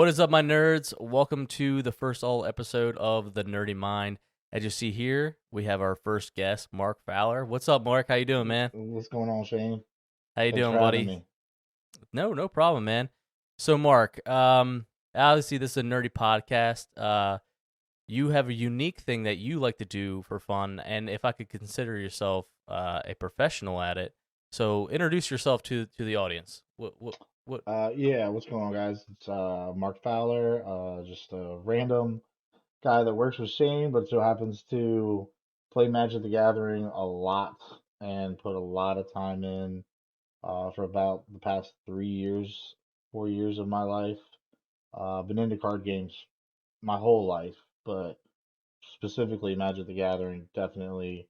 What is up, my nerds? Welcome to the first all episode of The Nerdy Mind. As you see here, we have our first guest, Mark Fowler. What's up, Mark? How you doing, man? What's going on, Shane? How you Thanks doing, for having buddy? me. No problem, man. So, Mark, obviously this is a nerdy podcast. You have a unique thing that you like to do for fun, and if I could consider yourself a professional at it, so introduce yourself to the audience. What? Yeah, what's going on, guys? It's Mark Fowler, just a random guy that works with Shane, but so happens to play Magic the Gathering a lot and put a lot of time in for about the past 3 years, 4 years of my life. Been into card games my whole life, but specifically Magic the Gathering, definitely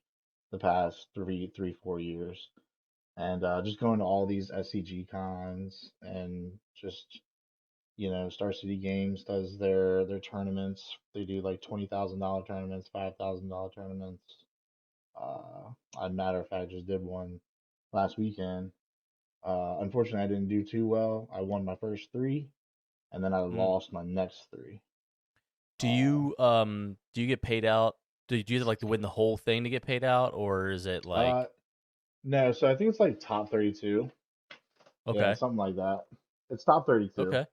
the past 4 years. And just going to all these SCG cons and just Star City Games does their tournaments. They do like $20,000 tournaments, $5,000 tournaments. I matter of fact just did one last weekend. Unfortunately, I didn't do too well. I won my first three, and then I Mm. lost my next three. Do Uh, you get paid out? Do you like to win the whole thing to get paid out, or is it uh, like no, so I think it's like top 32. Yeah, okay, something like that. It's top 32. okay,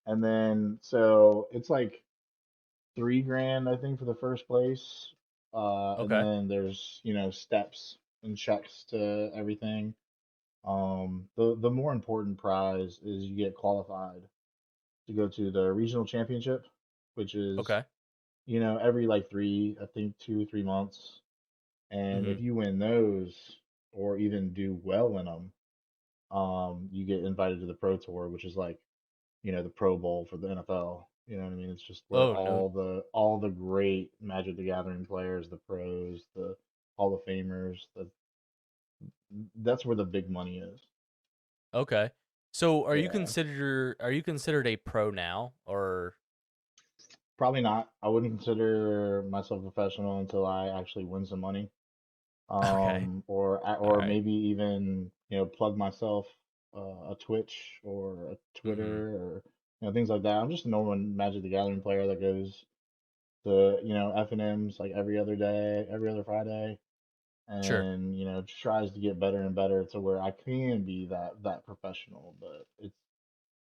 And then so it's like 3 grand, I think, for the first place. And okay, then there's, steps and checks to everything. The more important prize is you get qualified to go to the regional championship, which is, okay? every like I think 2, 3 months. And Mm-hmm. if you win those or even do well in them, you get invited to the Pro Tour, which is like the Pro Bowl for the NFL. You know what I mean? It's just where Oh no, all the great Magic the Gathering players, the pros, the Hall of Famers, that's where the big money is. okay. So Yeah. are you considered a pro now, or Probably not. I wouldn't consider myself a professional until I actually win some money. okay, all Or right, maybe even, plug myself a Twitch or a mm-hmm. Twitter or things like that. I'm just a normal Magic the Gathering player that goes to, F&Ms like every other day, every other Friday, Sure, and tries to get better and better to where I can be that professional. But it's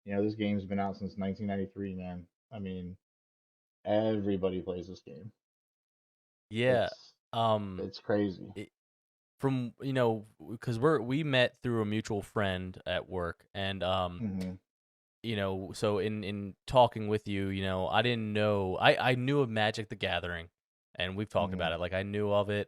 this game's been out since 1993, man. I mean, everybody plays this game. yeah. It's Um, it's crazy. it, from because we met through a mutual friend at work, and Hmm. so in talking with you, I didn't know I knew of Magic the Gathering, and we've talked Hmm. about it. Like I knew of it.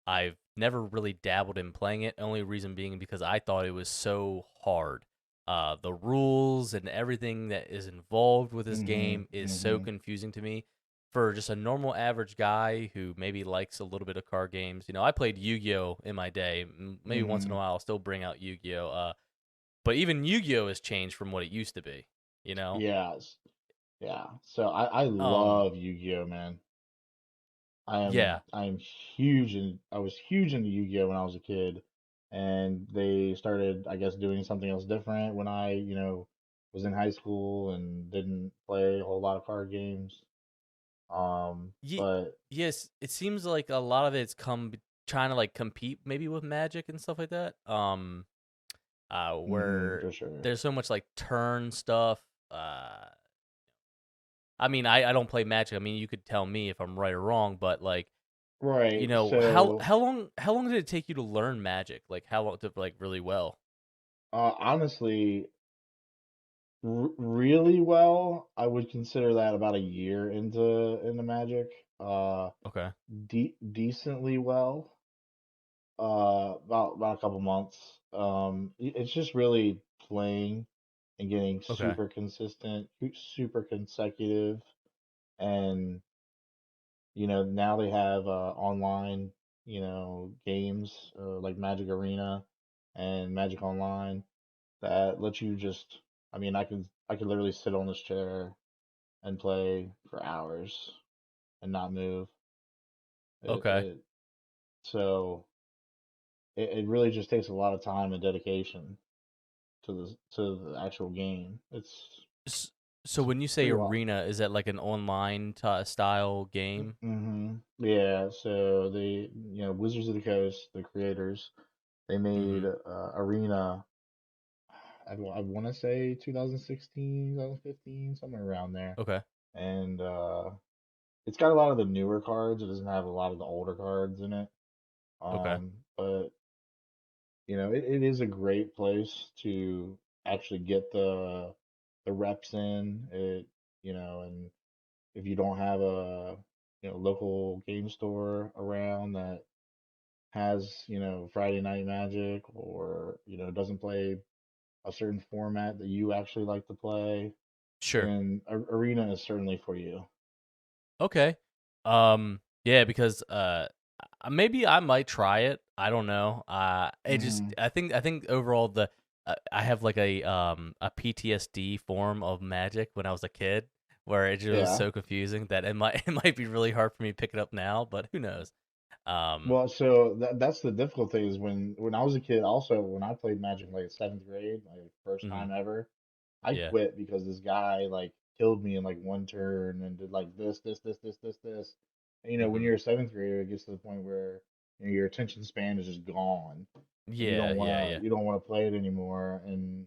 I've never really dabbled in playing it. Only reason being because I thought it was so hard. The rules and everything that is involved with this Hmm. game is so Hmm. confusing to me. For just a normal average guy who maybe likes a little bit of card games, I played Yu-Gi-Oh in my day. Maybe once in a Hmm. while I'll still bring out Yu-Gi-Oh. But even Yu-Gi-Oh has changed from what it used to be. You know. Yeah. Yeah. So I Um. love Yu-Gi-Oh, man. Yeah. I was huge into Yu-Gi-Oh when I was a kid, and they started, I guess, doing something else different when I, was in high school and didn't play a whole lot of card games. Ye- But yes. It seems like a lot of it's trying to like compete maybe with Magic and stuff like that. Where for sure. there's so much like turn stuff. Uh, I mean, I don't play Magic. I mean, you could tell me if I'm right or wrong, but like, Right. how So, how long did it take you to learn Magic? Like, how long to like really well? honestly, r really well, I would consider that about a year into Magic. Uh, Okay. decently well. About a couple months. It's just really playing and getting Okay. super consistent, super consecutive, and now they have online, games like Magic Arena and Magic Online that let you just. I mean, I could literally sit on this chair and play for hours and not move. It, Okay. it so it really just takes a lot of time and dedication to the actual game. It's So It's when you say pretty wild. arena, is that like an online style game? Yeah, so Wizards of the Coast, the creators, they made Mm-hmm. Arena. I want to say 2016, 2015, somewhere around there, Okay. and it's got a lot of the newer cards. It doesn't have a lot of the older cards in it. Okay. But it is a great place to actually get the reps in it, and if you don't have a local game store around that has Friday Night Magic, or doesn't play a certain format that you actually like to play, Sure. then Arena is certainly for you. Okay. Yeah, because maybe I might try it. I don't know. It just Hmm. I think overall the I have like a PTSD form of Magic when I was a kid, where it just was Yeah. so confusing that it might it might be really hard for me to pick it up now, but who knows? Um, Well, so that's the difficult thing is when I was a kid, also when I played Magic like seventh grade, my first mhm, time ever, I yeah. quit because this guy like killed me in like one turn and did like this. And, when Mhm. you're a seventh grader, it gets to the point where your attention span is just gone, and you Yeah, don't yeah, wanna yeah. you don't wanna play it anymore, and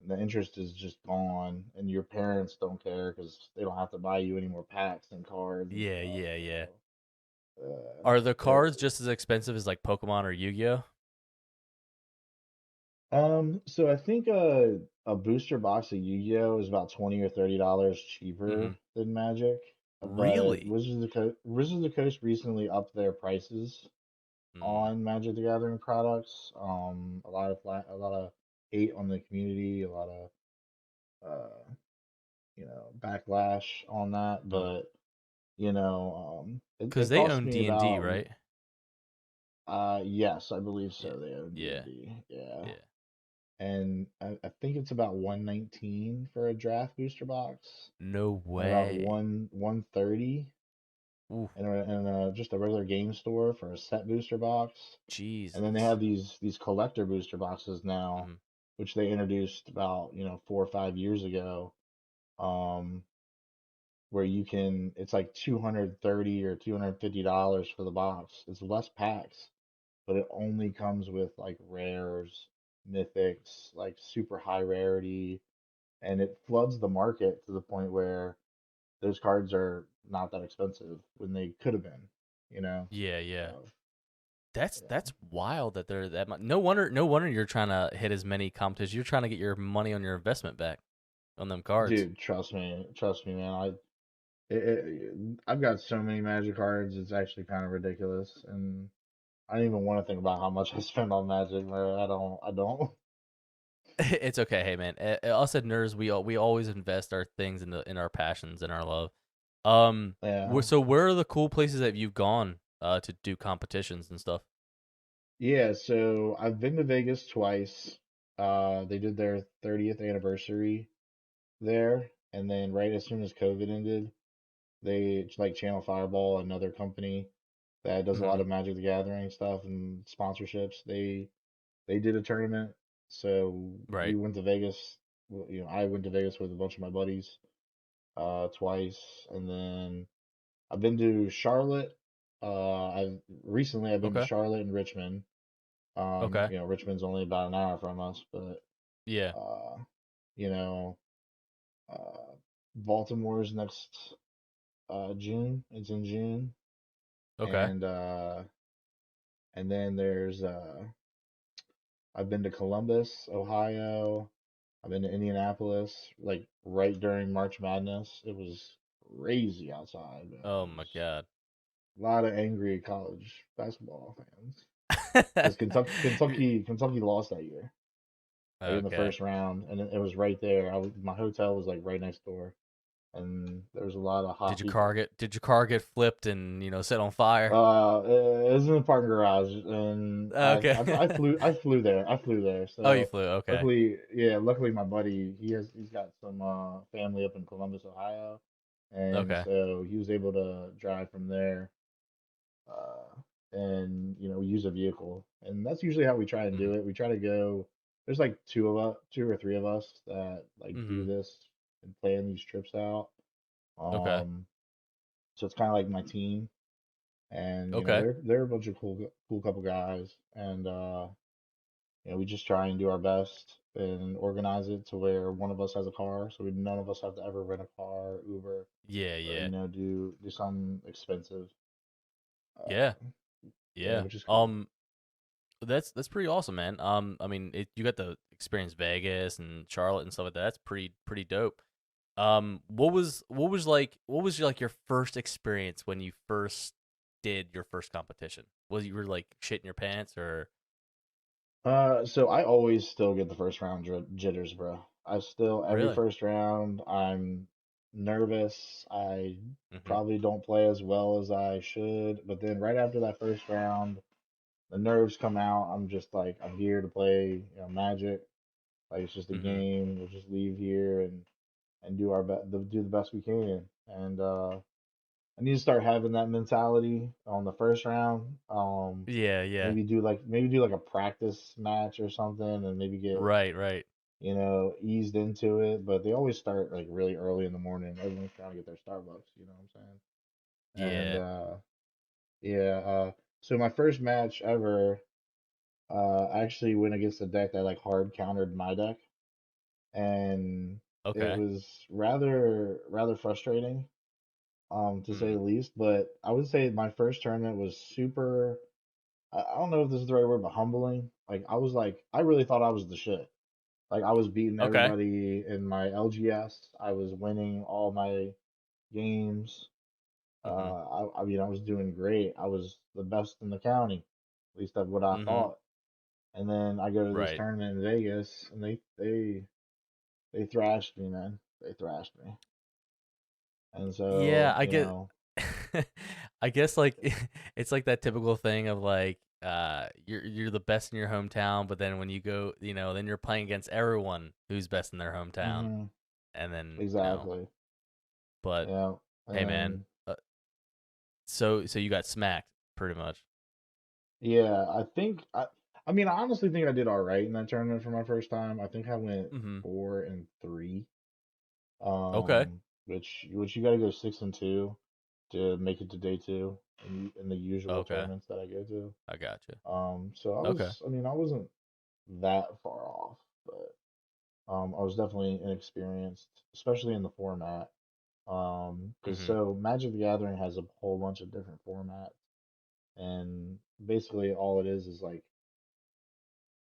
the interest is just gone, and your parents don't care because they don't have to buy you any more packs and cards and Yeah, stuff. yeah, yeah. So, Are the uh, cards just as expensive as like Pokemon or Yu-Gi-Oh? so I think a booster box of Yu-Gi-Oh is about $20 or $30 cheaper Mhm. than Magic, but Really? Wizards of the Coast recently upped their prices Mm. on Magic the Gathering products. A lot of hate on the community, a lot of backlash on that, Mm. but Cuz it they cost own me D&D, about right? yes, I believe Yeah. so. They own Yeah. D&D, yeah. Yeah. And I think it's about 119 for a draft booster box, No and about way. 130 Ooh, in just a regular game store for a set booster box. And then they Jesus. have these collector booster boxes now, Mhm. which they introduced about 4 or 5 years ago, um, where it's like 230 or $250 for the box. It's less packs, but it only comes with like rares, mythics, like super high rarity, and it floods the market to the point where those cards are not that expensive when they could have been, you know. Yeah, yeah. So That's yeah, wild that they're that much. No wonder you're trying to hit as many competitions. You're trying to get your money on your investment back on them cards. dude, trust me, man. I've got so many Magic cards, it's actually kind of ridiculous, and I don't even want to think about how much I spend on Magic, man. I don't. It's okay, hey man. Us at Nerds, we always invest our things in our passions and our love. Yeah. So where are the cool places that you've gone to do competitions and stuff? Yeah, so I've been to Vegas twice. They did their 30th anniversary there, and then right as soon as COVID ended, they like Channel Fireball, another company that does a lot Hmm. of Magic the Gathering stuff and sponsorships. They did a tournament, so we Right. went to Vegas. Well, I went to Vegas with a bunch of my buddies twice, and then I've been to Charlotte. I've been to Okay. Charlotte and Richmond. Okay. Richmond's only about an hour from us, but Yeah. uh, you know, uh, Baltimore's next June. It's in June, Okay. and then I've been to Columbus, Ohio. I've been to Indianapolis, like right during March Madness. It was crazy outside, man. Oh It my was god. a lot of angry college basketball fans because Kentucky lost that year, like in the Okay. first round, and it was right there. My hotel was like right next door, and there was a lot of Did hot your car people. get did your car get flipped and set on fire? It was in the parking garage, and Okay. I flew there. Oh, you So flew. Okay. luckily my buddy he's got some family up in Columbus, Ohio, and Okay. so he was able to drive from there, uh, and use a vehicle, and that's usually how we try and Hmm. do it. We try to go. There's like two or three of us that like do Hmm. this and plan these trips out. Okay. Um, so it's kind of like my team, and Okay. they're a bunch of cool couple guys, and we just try and do our best and organize it to where one of us has a car, so none of us have to ever rent a car, Uber, Yeah, or yeah. do something expensive. Yeah. Uh, yeah, Yeah. which is cool. That's pretty awesome, man. I mean, you got to experience Vegas and Charlotte and stuff like that. That's pretty dope. What was like your first experience when you first did your first competition? Was you were like shitting your pants or So I always still get the first round jitters, bro. I still every really? first round I'm nervous. I Mm-hmm. probably don't play as well as I should, but then right after that first round, the nerves come out. I'm just like I'm here to play, Magic. Like it's just a Mm-hmm. game. We'll just leave here and do our best, do the best we can. And I need to start having that mentality on the first round. Yeah, yeah. Maybe do like a practice match or something, and maybe get Right, right. eased into it. But they always start like really early in the morning. Everyone's trying to get their Starbucks. You know what I'm saying? And Yeah. yeah. So my first match ever, I actually went against a deck that like hard countered my deck, and it Okay. was rather frustrating, to say Mm. the least. But I would say my first tournament was super. I don't know if this is the right word, but humbling. Like I really thought I was the shit. Like I was beating Okay. everybody in my LGS. I was winning all my games. Mm-hmm. I mean, I was doing great. I was the best in the county, at least that's what I Mm-hmm. thought. And then I go to this Right. tournament in Vegas, and they thrashed me, man. They thrashed me. And Yeah, so, I get I guess like it's like that typical thing of like you're the best in your hometown, but then when you go, then you're playing against everyone who's best in their hometown. hmm And then, exactly. but Yeah. hey man, And so you got smacked pretty much. yeah, I mean, I honestly think I did all right in that tournament for my first time. I think I went Mhm. 4-3. Okay. Which you got to go 6-2 to make it to day two in the usual Okay. tournaments that I go to. I got you. So Okay. I mean, I wasn't that far off, but I was definitely inexperienced, especially in the format. Because Mhm. so Magic the Gathering has a whole bunch of different formats, and basically all it is like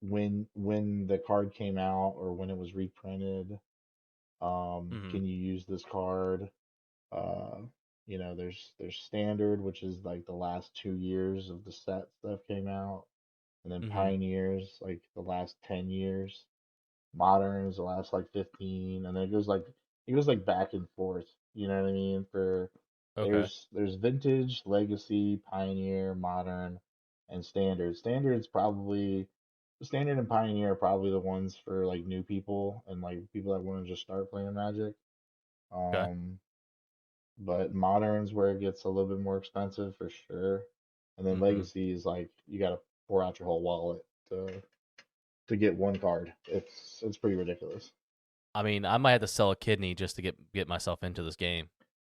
when the card came out or when it was reprinted, Mhm. can you use this card? Uh, there's standard, which is like the last 2 years of the set stuff came out, and then Mhm. pioneers like the last 10 years, modern is the last like 15, and then it goes like back and forth. You know what I mean? For Okay. there's vintage, legacy, pioneer, modern, and standard. Standard and pioneer are probably the ones for like new people and like people that want to just start playing Magic. Okay. Um, but modern's where it gets a little bit more expensive for sure. And then Mhm. legacy is like you gotta pour out your whole wallet to get one card. It's pretty ridiculous. I mean, I might have to sell a kidney just to get myself into this game,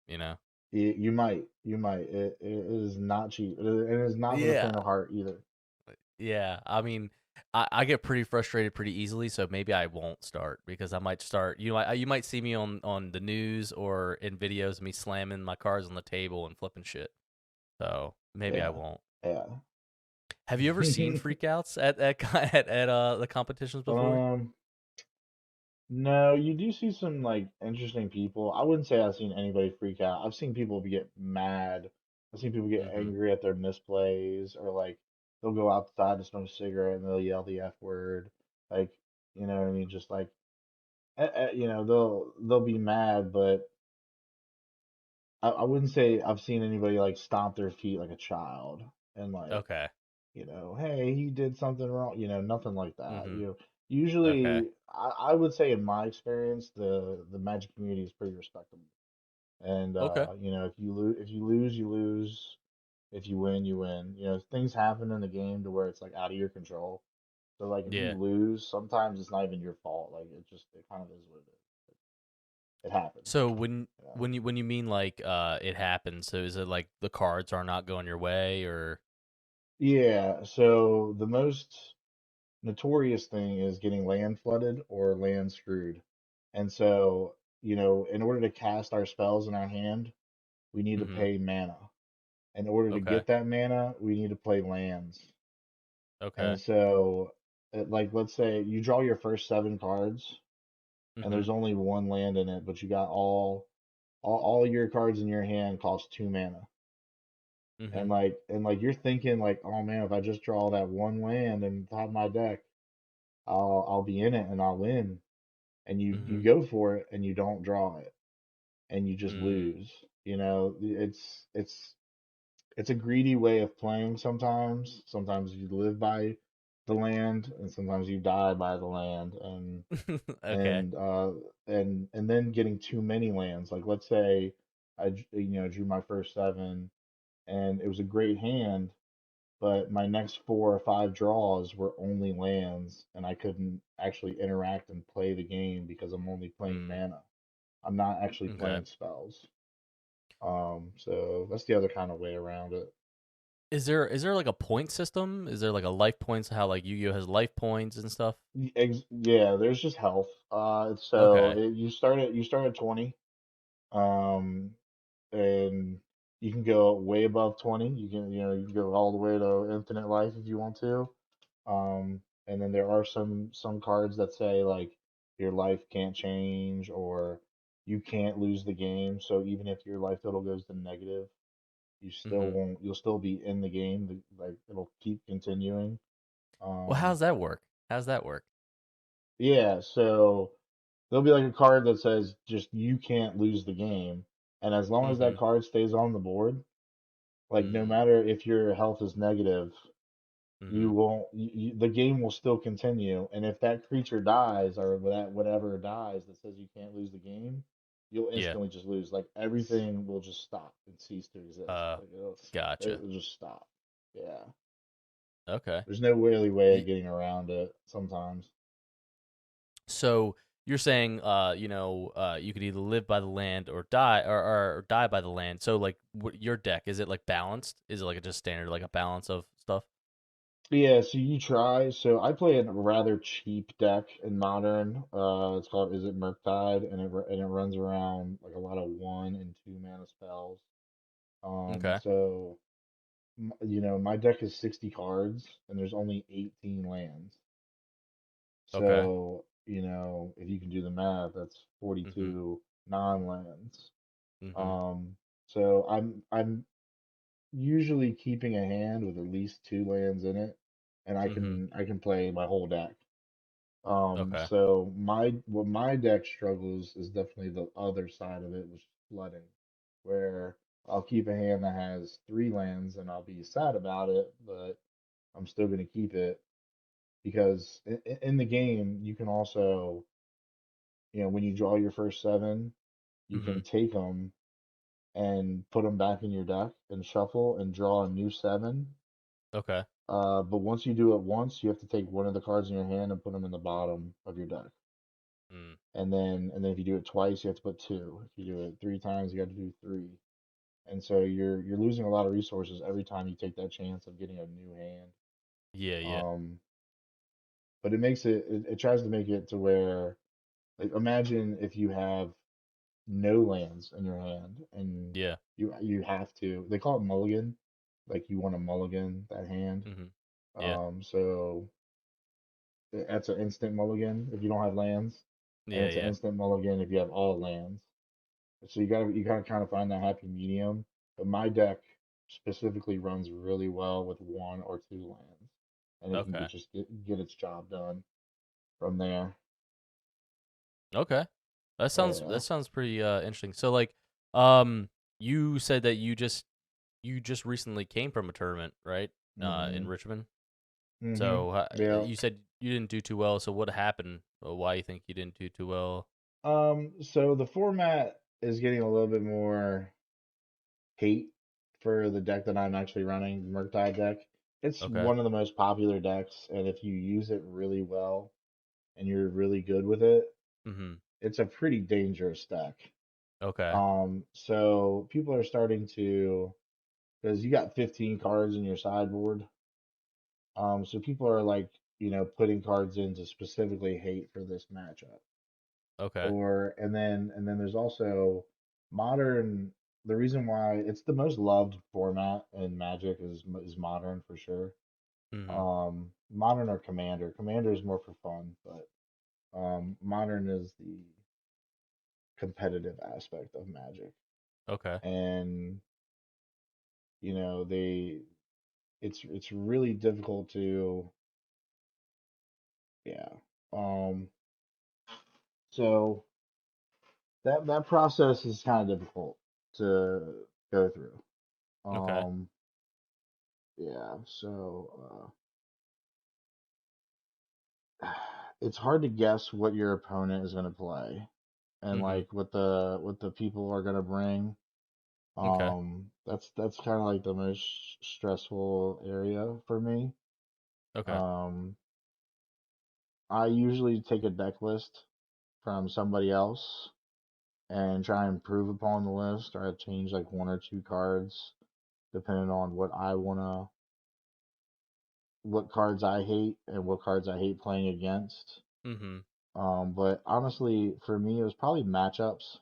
you know. You might. It is not cheap. It is not for the Yeah. faint of heart either. Yeah, I mean, I get pretty frustrated pretty easily, so maybe I won't start because I might start. You might see me on the news or in videos of me slamming my cards on the table and flipping shit. So maybe I Yeah, won't. yeah. Have you ever seen freakouts at the competitions before? um, no, you do see some like interesting people. I wouldn't say I've seen anybody freak out. I've seen people get mad. I've seen people get Mm-hmm. angry at their misplays, or like they'll go outside to smoke a cigarette and they'll yell the F word. Like, you know what I mean? Just like, they'll be mad, but I wouldn't say I've seen anybody like stomp their feet like a child and like, Okay. hey, he did something wrong, nothing like that. Mm-hmm. Okay. Usually, I would say in my experience, the Magic community is pretty respectable. And Okay. if you lose, you lose. If you win, you win. Things happen in the game to where it's like out of your control. So like if you Yeah. lose, sometimes it's not even your fault. Like it kind of is what it is. it happens. So when You know? when you when you mean like it happens, so is it like the cards are not going your way or Yeah, so the most notorious thing is getting land flooded or land screwed. And so, in order to cast our spells in our hand, we need to Mhm. pay mana. In order to Okay. get that mana, we need to play lands. Okay. And so, like, let's say you draw your first 7 cards, and Mhm. there's only one land in it, but you got all your cards in your hand cost 2 mana. And Mhm. like you're thinking like, oh man, if I just draw that one land and top my deck, I'll be in it and I'll win. And you Mhm. go for it and you don't draw it and you just Mm. lose. It's a greedy way of playing sometimes. Sometimes you live by the land and sometimes you die by the land Okay. and uh and then getting too many lands. Like let's say drew my first 7 and it was a great hand, but my next 4 or 5 draws were only lands, and I couldn't actually interact and play the game because I'm only playing Mm. mana. I'm not actually Okay. playing spells. So that's the other kind of way around it. Is there like a point system? Is there like a life points? How like Yu-Gi-Oh has life points and stuff? Yeah, there's just health. Okay. You start at 20. Um, and you can go way above 20. You can go all the way to infinite life if you want to. And then there are some cards that say like your life can't change or you can't lose the game. So even if your life total goes to negative, you still Mhm. won't. You'll still be in the game. Like it'll keep continuing. Well, Um, how's that work? How's that work? yeah. So there'll be like a card that says just you can't lose the game, and as long as that Mhm. card stays on the board, like no Mm. matter if your health is negative, you Mhm. won't the game will still continue, and if that creature dies or that whatever dies that says you can't lose the game, you'll Yeah. instantly just lose. Like everything will just stop and cease to exist. Uh Like gotcha. it'll just stop. Yeah, Okay. there's no really way of Y- getting around it sometimes. So you're saying you could either live by the land or die or die by the land. So like your deck, is it like balanced? Is it like a just standard like a balance of stuff? Yeah, so you try. So I play a rather cheap deck in Modern. It's called Is It Murktide, and it runs around like a lot of 1 and 2 mana spells. Okay. So my deck is 60 cards and there's only 18 lands. Okay. So, if you can do the math, that's Mhm. 42 non-lands. Mhm. Um, so I'm usually keeping a hand with at least 2 lands in it, and I Mhm. can I can play my whole deck. Okay. So my deck struggles is definitely the other side of it, which is flooding, where I'll keep a hand that has 3 lands and I'll be sad about it, but I'm still gonna keep it because in the game you can also, when you draw your first 7, you can Mhm. take them and put them back in your deck and shuffle and draw a new 7. Okay. But once you do it once, you have to take one of the cards in your hand and put them in the bottom of your deck. Mm. And then if you do it twice, you have to put 2. If you do it 3 times, you got to do 3. And so you're losing a lot of resources every time you take that chance of getting a new hand. Yeah, yeah. Um, but it tries to make it to where, like, imagine if you have no lands in your hand and Yeah. you have to, they call it mulligan, like you want to mulligan that hand. Mhm. Yeah. So that's an instant mulligan if you don't have lands, and Yeah, it's an yeah. instant mulligan if you have all lands. So you gotta kind of find that happy medium. But my deck specifically runs really well with 1 or 2 lands, and it can Okay. get its job done from there. Okay. Yeah. That sounds pretty interesting. So like um you said that you just recently came from a tournament, right? In Mhm. Richmond. Mhm. So Yeah. you said you didn't do too well. So what happened? Why you think you didn't do too well? So the format is getting a little bit more hate for the deck that I'm actually running, the Murktide deck. It's Okay. one of the most popular decks, and if you use it really well and you're really good with it, Mhm. it's a pretty dangerous deck. Okay. So people are starting to, because you got 15 cards in your sideboard. So people are like, putting cards in to specifically hate for this matchup. Okay. And then there's also modern. The reason why it's the most loved format in Magic is modern for sure. Mhm. Modern or Commander. Commander is more for fun, but modern is the competitive aspect of Magic. Okay. And they it's really difficult to, yeah. Um, so that process is kind of difficult to go through. Okay. Um, yeah, so it's hard to guess what your opponent is going to play and Mhm. like what the people are going to bring. Okay. That's kind of like the most stressful area for me. Okay. Um, I usually take a deck list from somebody else and try and improve upon the list, or I change like one or two cards depending on what cards I hate and what cards I hate playing against. Mhm. But honestly, for me, it was probably matchups.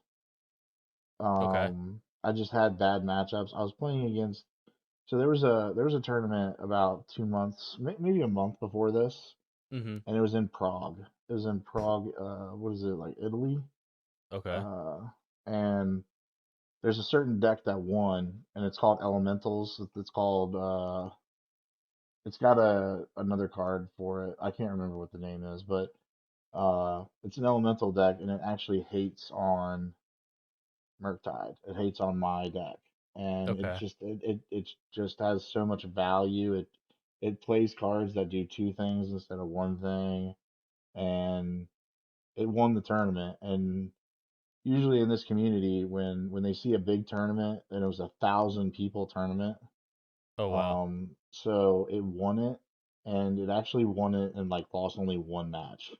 Okay. I just had bad matchups. I was playing against. So there was a tournament about 2 months, maybe a month before this, Mhm. and it was in Prague. It was in Prague. What is it, like Italy? Okay. Uh, and there's a certain deck that won, and it's called Elementals. It's called. It's got another card for it. I can't remember what the name is, but it's an elemental deck, and it actually hates on Murktide. It hates on my deck, and Okay. it just has so much value. It plays cards that do two things instead of one thing, and it won the tournament. And usually in this community, when they see a big tournament, and it was 1,000 people tournament, Oh wow. so it won it, and it actually won it and like lost only one match.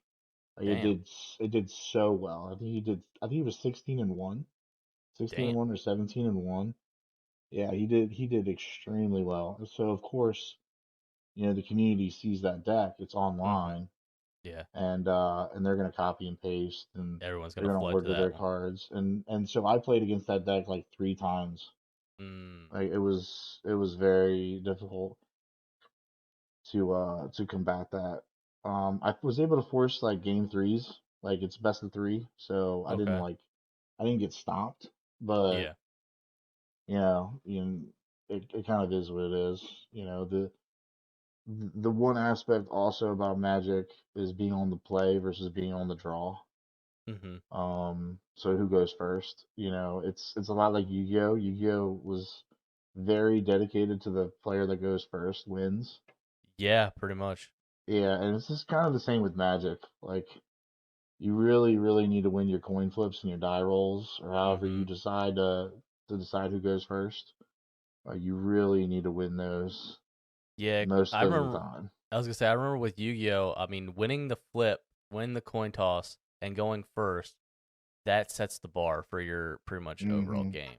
Like Damn. it did so well. I think he was 16 and 1. 16 and Damn. 1 or 17 and 1. Yeah, he did extremely well. So of course, the community sees that deck, it's Mhm. online, Yeah. and they're gonna copy and paste, and Everyone's they're gonna gonna flood to order that their one. cards. And so I played against that deck like 3 times. Mm. Like it was very difficult to combat that. I was able to force like game threes, like it's best of three, so Okay. I didn't get stopped, but Yeah. it kind of is what it is. The one aspect also about Magic is being on the play versus being on the draw. Mhm. So who goes first? It's a lot like Yu-Gi-Oh. Yu-Gi-Oh was very dedicated to the player that goes first wins. Yeah, pretty much. Yeah, and it's just kind of the same with Magic. Like you really, really need to win your coin flips and your die rolls, or however you Mhm. decide to decide who goes first. You really need to win those Yeah, most I of the remember. time. I was gonna say I remember with Yu-Gi-Oh. I mean, winning the flip, winning the coin toss, and going first. That sets the bar for your pretty much overall Mm-hmm. game.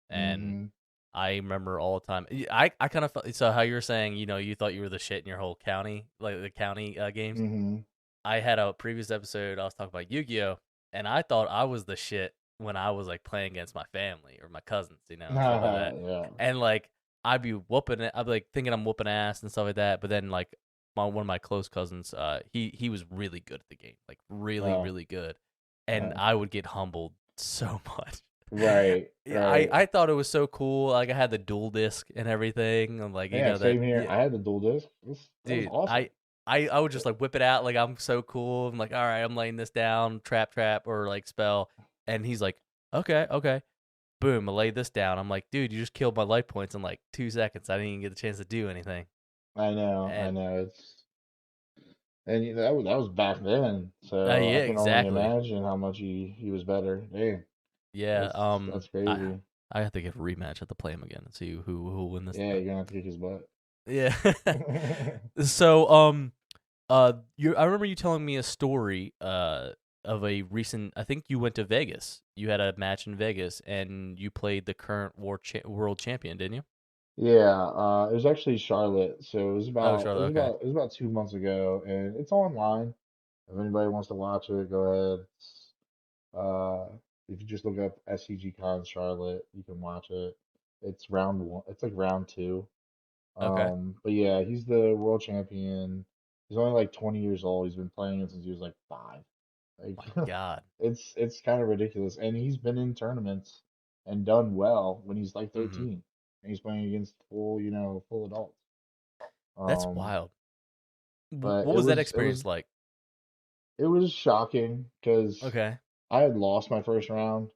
And Mm-hmm. I remember all the time. I kind of felt so how you were saying. You thought you were the shit in your whole county, like the county games. Mm-hmm. I had a previous episode. I was talking about Yu-Gi-Oh, and I thought I was the shit when I was like playing against my family or my cousins, and stuff like that. Yeah. And like I'd be whooping it. I'd be like thinking I'm whooping ass and stuff like that. But then like one of my close cousins, he was really good at the game, like really Uh, really good, and uh, I would get humbled so much. right. Yeah, I Right. I thought it was so cool. Like I had the dual disc and everything. And like Yeah. that. Same here. Yeah, I had the dual disc. That was dude, awesome. I would just like whip it out like I'm so cool. I'm like, all right, I'm laying this down, trap, or like spell, and he's like, okay, okay, boom, I laid this down. I'm like, dude, you just killed my life points in like 2 seconds. I didn't even get the chance to do anything. I know. I And know. That was back then. So I yeah, can only exactly. imagine how much he was better. Damn. Yeah, That's crazy. I have to get a rematch. I have to play him again and see who will win this Yeah, time. you're gonna have to kick his butt. Yeah. So you I remember you telling me a story of a recent. I think you went to Vegas. You had a match in Vegas, and you played the current world champion, didn't you? Yeah, it was actually Charlotte. So Oh, Charlotte. Okay. it was about 2 months ago, and it's online. If anybody wants to watch it, go ahead. Uh, if you just look up SCG Con Charlotte, you can watch it. It's round one. It's like round two. Okay. But yeah, he's the world champion. He's only like 20 years old. He's been playing it since he was like five. Like My God. it's kind of ridiculous. And he's been in tournaments and done well when he's like Hmm. 13. And he's playing against full adults. That's Um, wild. but What was that experience like? it was shocking because Okay. I had lost my first round.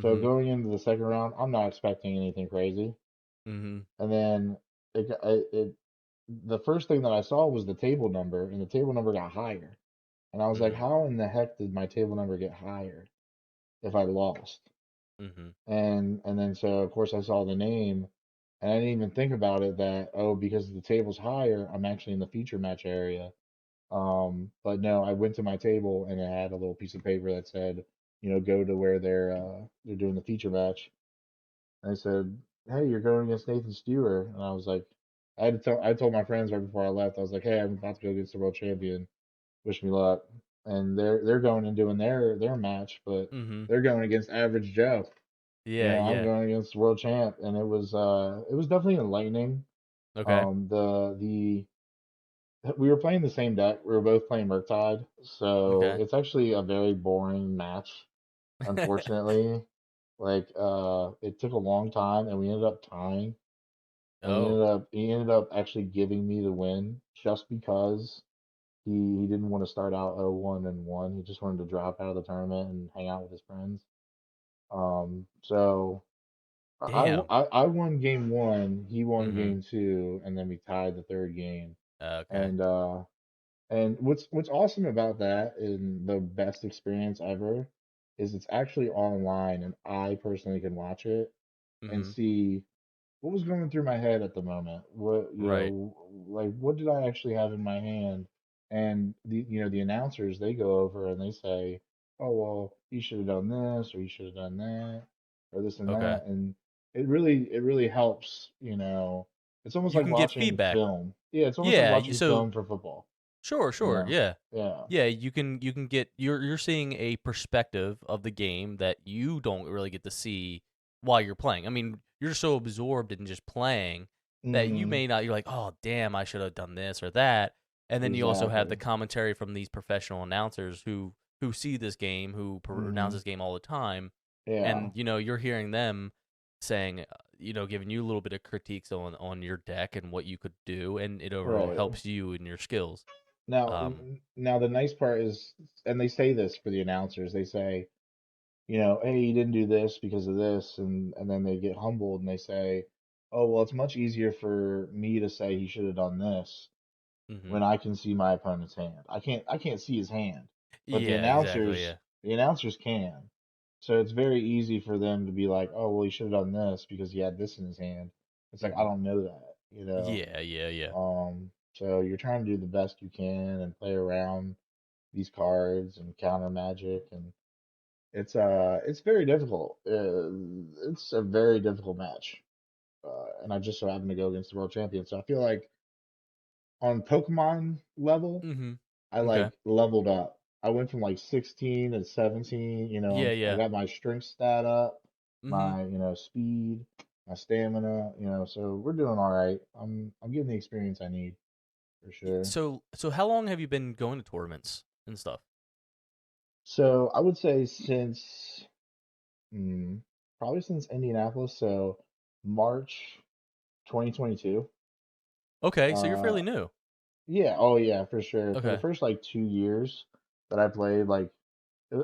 So Hmm. going into the second round, I'm not expecting anything crazy. Hmm. And then the first thing that I saw was the table number, and the table number got higher. And I was like, Hmm. how in the heck did my table number get higher if I lost? Hmm. And then so of course I saw the name, and I didn't even think about it that, oh, because the table's higher, I'm actually in the feature match area. But no, I went to my table and it had a little piece of paper that said, go to where they're doing the feature match. And I said, hey, you're going against Nathan Stewart. And I was like, I told my friends right before I left, I was like, hey, I'm about to go against the world champion. Wish me luck. And they're going and doing their match, but Hmm. they're going against Average Joe. Yeah. I'm Yeah. going against the world champ, and it was definitely enlightening. Okay. The we were playing the same deck. We were both playing Murktide, so Okay. it's actually a very boring match, unfortunately. Like it took a long time, and we ended up tying, and Oh, he ended up actually giving me the win just because he didn't want to start out 0-1 and 1. He just wanted to drop out of the tournament and hang out with his friends. So damn. I won game one, he won Hmm. game two, and then we tied the third game. Okay. And what's awesome about that and the best experience ever is it's actually online, and I personally can watch it and Hmm. see what was going through my head at the moment. Right. Like what did I actually have in my hand? And the announcers, they go over and they say, "Oh, well, you should have done this, or you should have done that, or this and Okay. that." And it really helps. It's almost You like can get watching feedback. film. Yeah, it's almost like Yeah. watching So film for football. sure. Sure. Yeah. Yeah. Yeah. You can get you're seeing a perspective of the game that you don't really get to see while you're playing. I mean, you're so absorbed in just playing that you Hmm. may not. You're like, oh damn, I should have done this or that. And then you also have the Exactly. commentary from these professional announcers who see this game, who pronounce Hmm. this game all the time, Yeah. and you're hearing them saying, giving you a little bit of critiques on your deck and what you could do, and it overall Right. helps you in your skills. Um, Now the nice part is, and they say this for the announcers, they say, hey, you didn't do this because of this, and then they get humbled and they say, oh, well, it's much easier for me to say he should have done this hmm when I can see my opponent's hand. I can't see his hand, but Yeah, exactly. Yeah. the announcers can. So it's very easy for them to be like, oh, well, he should have done this because he had this in his hand. It's like I hmm don't know that. Yeah, yeah, yeah. So you're trying to do the best you can and play around these cards and counter magic, and it's very difficult. It's a very difficult match, and I just so happen to go against the world champion. So I feel like on Pokemon level, hmm I Okay. like leveled up. I went from like 16 to 17. Yeah, I yeah. got my strength stat up, hmm my speed, my stamina. So we're doing all right. I'm getting the experience I need for sure. So how long have you been going to tournaments and stuff? So I would say since hmm, probably since Indianapolis, so March 2022. Okay, so you're Uh, fairly new. yeah, oh yeah, for sure. For the Okay. first like 2 years that I played, like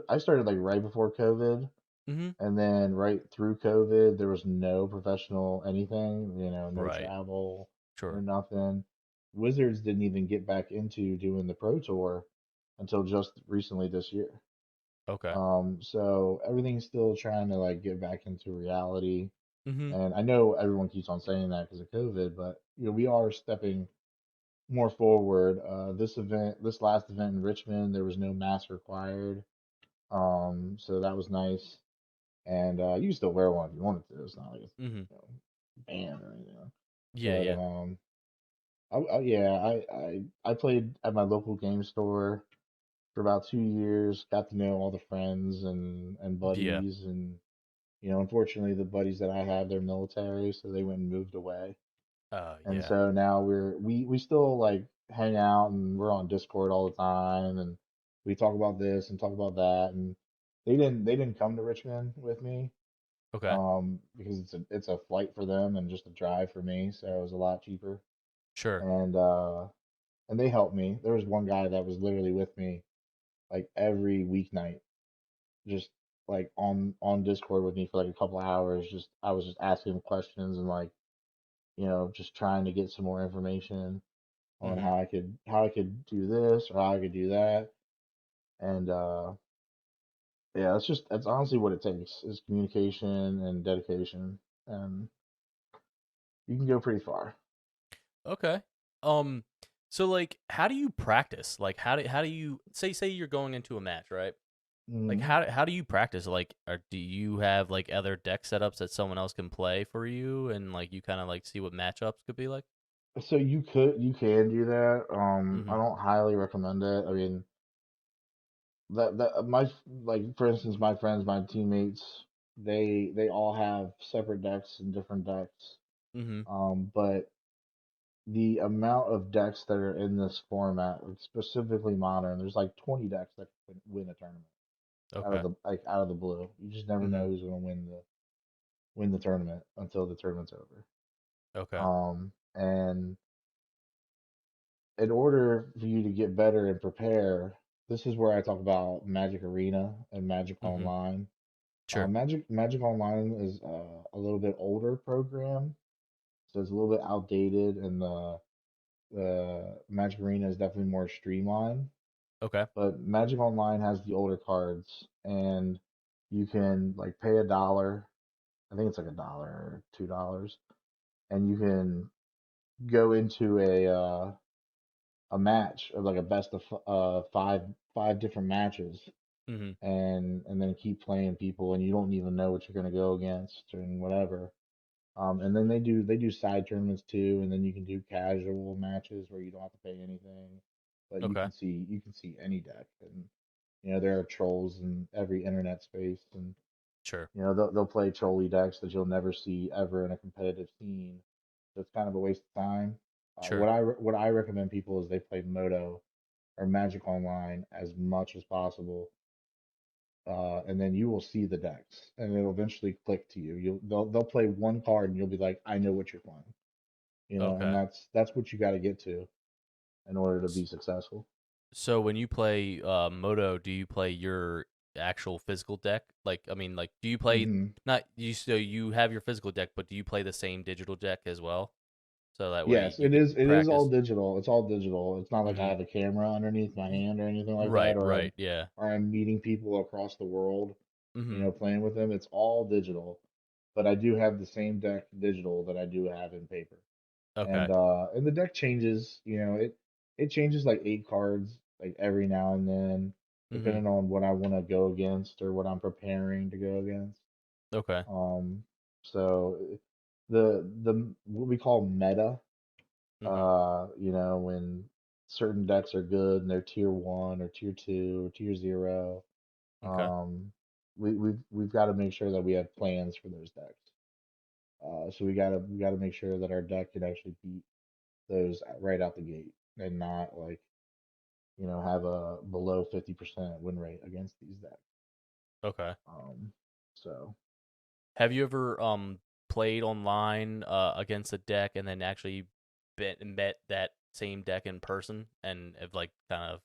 I started like right before COVID, hmm and then right through COVID, there was no professional anything, no Right. travel, no Sure. nothing. Wizards didn't even get back into doing the Pro Tour until just recently this year. Okay. So everything's still trying to like get back into reality. hmm And I know everyone keeps on saying that because of COVID, but we are stepping more forward. This last event in Richmond, there was no mask required. So that was nice. And you can still wear one if you wanted to. It's not like it's Mhm. banned or anything. Yeah, But yeah. yeah, I played at my local game store for about 2 years. Got to know all the friends and Yeah. buddies, and unfortunately, the buddies that I have, they're military, so they went and moved away. And Yeah. so now we still like hang out, and we're on Discord all the time, and we talk about this and talk about that. And they didn't come to Richmond with me, Okay. because it's a flight for them and just a drive for me, so it was a lot cheaper. Sure. And they helped me. There was one guy that was literally with me like every weeknight, just like on Discord with me for like a couple hours. Just I was just asking him questions and like just trying to get some more information on Mhm. how I could do this or how I could do that. And yeah, that's honestly what it takes is communication and dedication, and you can go pretty far. Okay. Um so like how do you practice? Like how do you say you're going into a match, right? Like Hmm. how do you practice? Like do you have like other deck setups that someone else can play for you and like you kind of like see what matchups could be like? So you can do that. I Mhm. don't highly recommend it. I mean, like for instance, my friends, my teammates, they all have separate decks and different decks. Mhm. But the amount of decks that are in this format, like specifically modern, there's like 20 decks that could win a tournament Okay. out of the blue. You just never know Mhm. who's gonna win the tournament until the tournament's over. Okay. And in order for you to get better and prepare, this is where I talk about Magic Arena and Magic Mhm. Online. Sure. Magic Online is a little bit older program, so it's a little bit outdated, and the Magic Arena is definitely more streamlined. Okay. But Magic Online has the older cards, and you can like pay $1. I think it's like $1 or $2, and you can go into a match of like a best of five different matches, Mhm. and then keep playing people, and you don't even know what you're gonna go against and whatever. And then they do side tournaments too, and then you can do casual matches where you don't have to pay anything, but you Okay. can see any deck, and there are trolls in every internet space, and Sure. they'll play trolly decks that you'll never see ever in a competitive scene. So it's kind of a waste of time. Sure. What I recommend people is they play Moto or Magic Online as much as possible, and then you will see the decks, and it'll eventually click to you. They'll play one card, and you'll be like, I know what you're playing, and Okay. that's what you got to get to in order to be successful. So when you play Moto, do you play your actual physical deck? Like, I mean, like, do you play Hmm. not you? So you have your physical deck, but do you play the same digital deck as well? So that way Yes, you it could is. It is all practice. digital. It's all digital. It's not like I Mm-hmm. have a camera underneath my hand or anything like that, Right. or Right. I'm Yeah. or I'm meeting people across the world, Mm-hmm. playing with them. It's all digital, but I do have the same deck digital that I do have in paper. Okay. And the deck changes. It changes like 8 cards like every now and then, Mm-hmm. depending on what I want to go against or what I'm preparing to go against. Okay. Um, so the what we call meta, Mm-hmm. when certain decks are good and they're tier one or tier two or tier zero, Okay. um, we've got to make sure that we have plans for those decks. So we gotta make sure that our deck can actually beat those right out the gate, and not like have a below 50% win rate against these decks. Okay. Um, so Have you ever played online against a deck and then actually met that same deck in person and have like kind of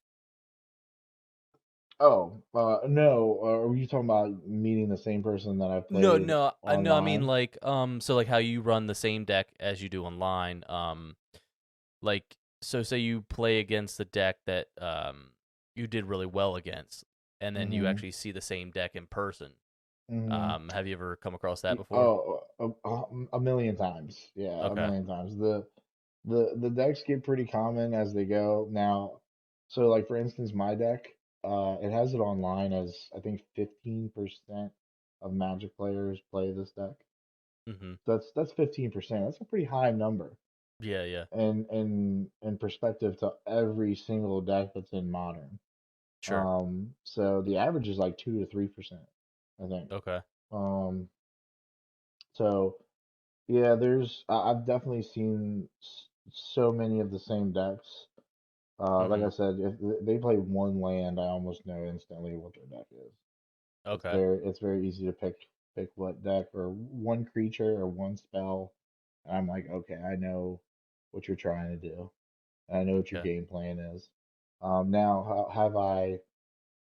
no, are you talking about meeting the same person that I've no, played no, no. I mean, online? like, so like how you run the same deck as you do online. Like, so say you play against the deck that you did really well against, and then you Mm-hmm. actually see the same deck in person. Mm-hmm. Have you ever come across that before? Oh, a million times. Yeah, a Okay. million times. The decks get pretty common as they go. Now, so like for instance, my deck. it has it online as I think 15% of Magic players play this deck. Mm-hmm. That's 15%. That's a pretty high number, Yeah, yeah. and in perspective to every single deck that's in Modern. Sure. So the average is like 2 to 3%, I think. Okay. Um, so yeah, I've definitely seen so many of the same decks. Like Mm-hmm. I said, if they play one land, I almost know instantly what their deck is. Okay. It's very easy to pick what deck or one creature or one spell. And I'm like, okay, I know what you're trying to do. And I know what your Okay. game plan is. Now, have I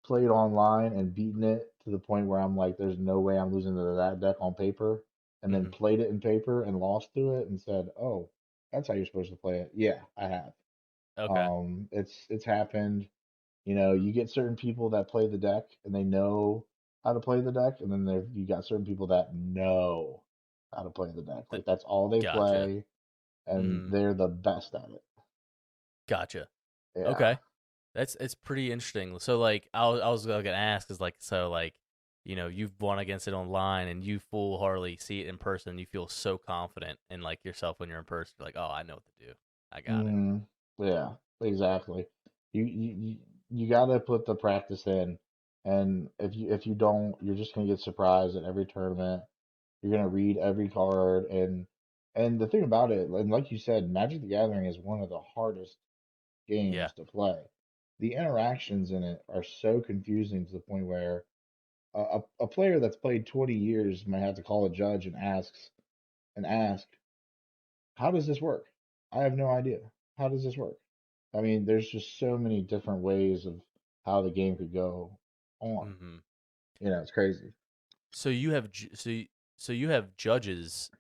played online and beaten it to the point where I'm like, there's no way I'm losing to that deck on paper, and then Mm-hmm. played it in paper and lost to it and said, oh, that's how you're supposed to play it. Yeah, I have. Okay. It's happened. You know, you get certain people that play the deck and they know how to play the deck, and then you got certain people that know how to play the deck. Th- Like that's all they gotcha. play, and Mm-hmm. they're the best at it. Gotcha. Yeah. Okay. That's it's pretty interesting. So like I was gonna ask is like so like you've won against it online and you full hardly see it in person. You feel so confident in like yourself when you're in person. You're like, oh, I know what to do. I got it. Mm, yeah, exactly. You got to put the practice in, and if you don't, you're just gonna get surprised at every tournament. You're gonna read every card, and the thing about it, and like you said, Magic the Gathering is one of the hardest Yeah. games to play. The interactions in it are so confusing to the point where a player that's played 20 years might have to call a judge and ask, how does this work? I have no idea. How does this work? I mean, there's just so many different ways of how the game could go on. Mm-hmm. It's crazy. So you have so you have judges.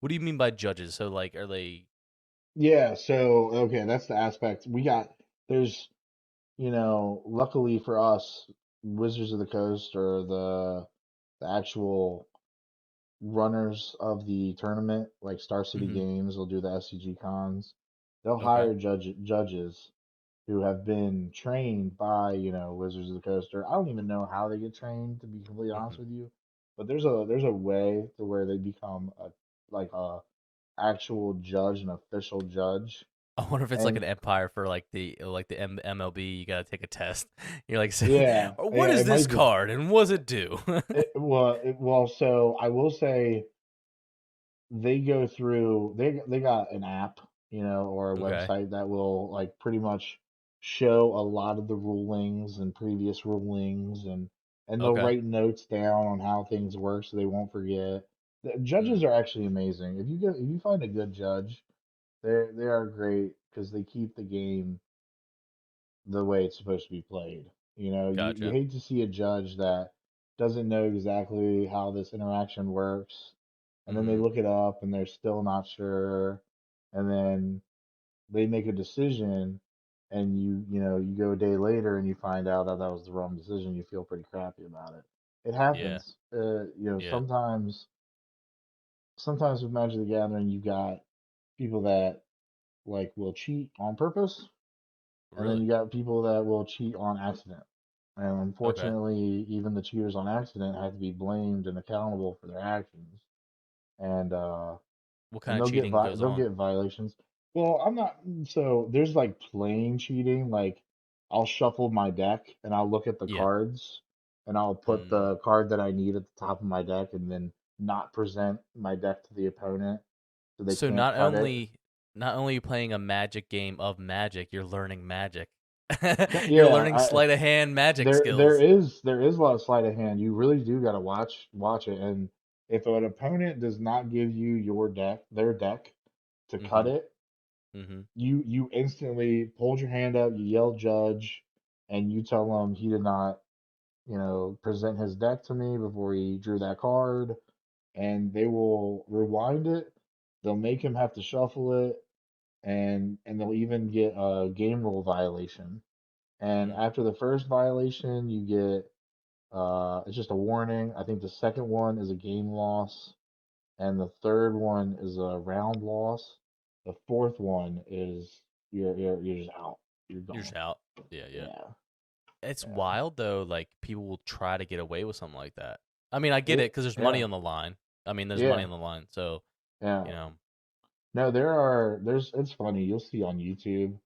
What do you mean by judges? So like, are they? Yeah, so okay, that's the aspect. There's, luckily for us, Wizards of the Coast or the actual runners of the tournament, like Star City Mm-hmm. Games will do the SCG cons. They'll Okay. hire judges who have been trained by, Wizards of the Coast, or I don't even know how they get trained, to be completely Mm-hmm. honest with you. But there's a way to where they become a actual judge, an official judge. I wonder if it's like And an empire for like the MLB. You gotta take a test. You're like, yeah, what yeah, is it this might be. card and what does it do? So I will say they go through they got an app, or a Okay. website that will like pretty much show a lot of the rulings and previous rulings, and they'll Okay. write notes down on how things work so they won't forget. The judges Mm, are actually amazing. If you find a good judge, they are great because they keep the game the way it's supposed to be played. You gotcha. hate to see a judge that doesn't know exactly how this interaction works, and then they Mm-hmm. look it up and they're still not sure, and then they make a decision, and you go a day later and you find out that that was the wrong decision. You feel pretty crappy about it. It Yeah. happens. Yeah. Sometimes with Magic the Gathering, you got people that like will cheat on purpose, and then Really. you got people that will cheat on accident. And Okay. unfortunately, even the cheaters on accident have to be blamed and accountable for their actions. And What kind and of cheating goes they'll on? get violations. Well, I'm not so there's like plain cheating, like I'll shuffle my deck and I'll look at the Yeah. cards and I'll put Mm. the card that I need at the top of my deck and then not present my deck to the opponent so they So can't not cut it. only not only you playing a magic game of magic, you're learning magic. You're Yeah, learning sleight of hand magic there skills. is a lot of sleight of hand. You really do got to watch it. And if an opponent does not give you their deck to cut Mm-hmm. it, Mm-hmm. you instantly hold your hand up, you yell judge, and you tell him he did not, present his deck to me before he drew that card, and they will rewind it. They'll make him have to shuffle it, and they'll even get a game rule violation. And Mm. after the first violation, you get it's just a warning. I think the second one is a game loss, and the third one is a round loss. The fourth one is you're just out. you're You're gone. just out. Yeah, yeah. Yeah, It's yeah. wild though. Like people will try to get away with something like that. I mean, I get it It, because there's money yeah, on the line. I mean, there's money yeah, on the line. So yeah. you know. No, there's it's funny. You'll see on YouTube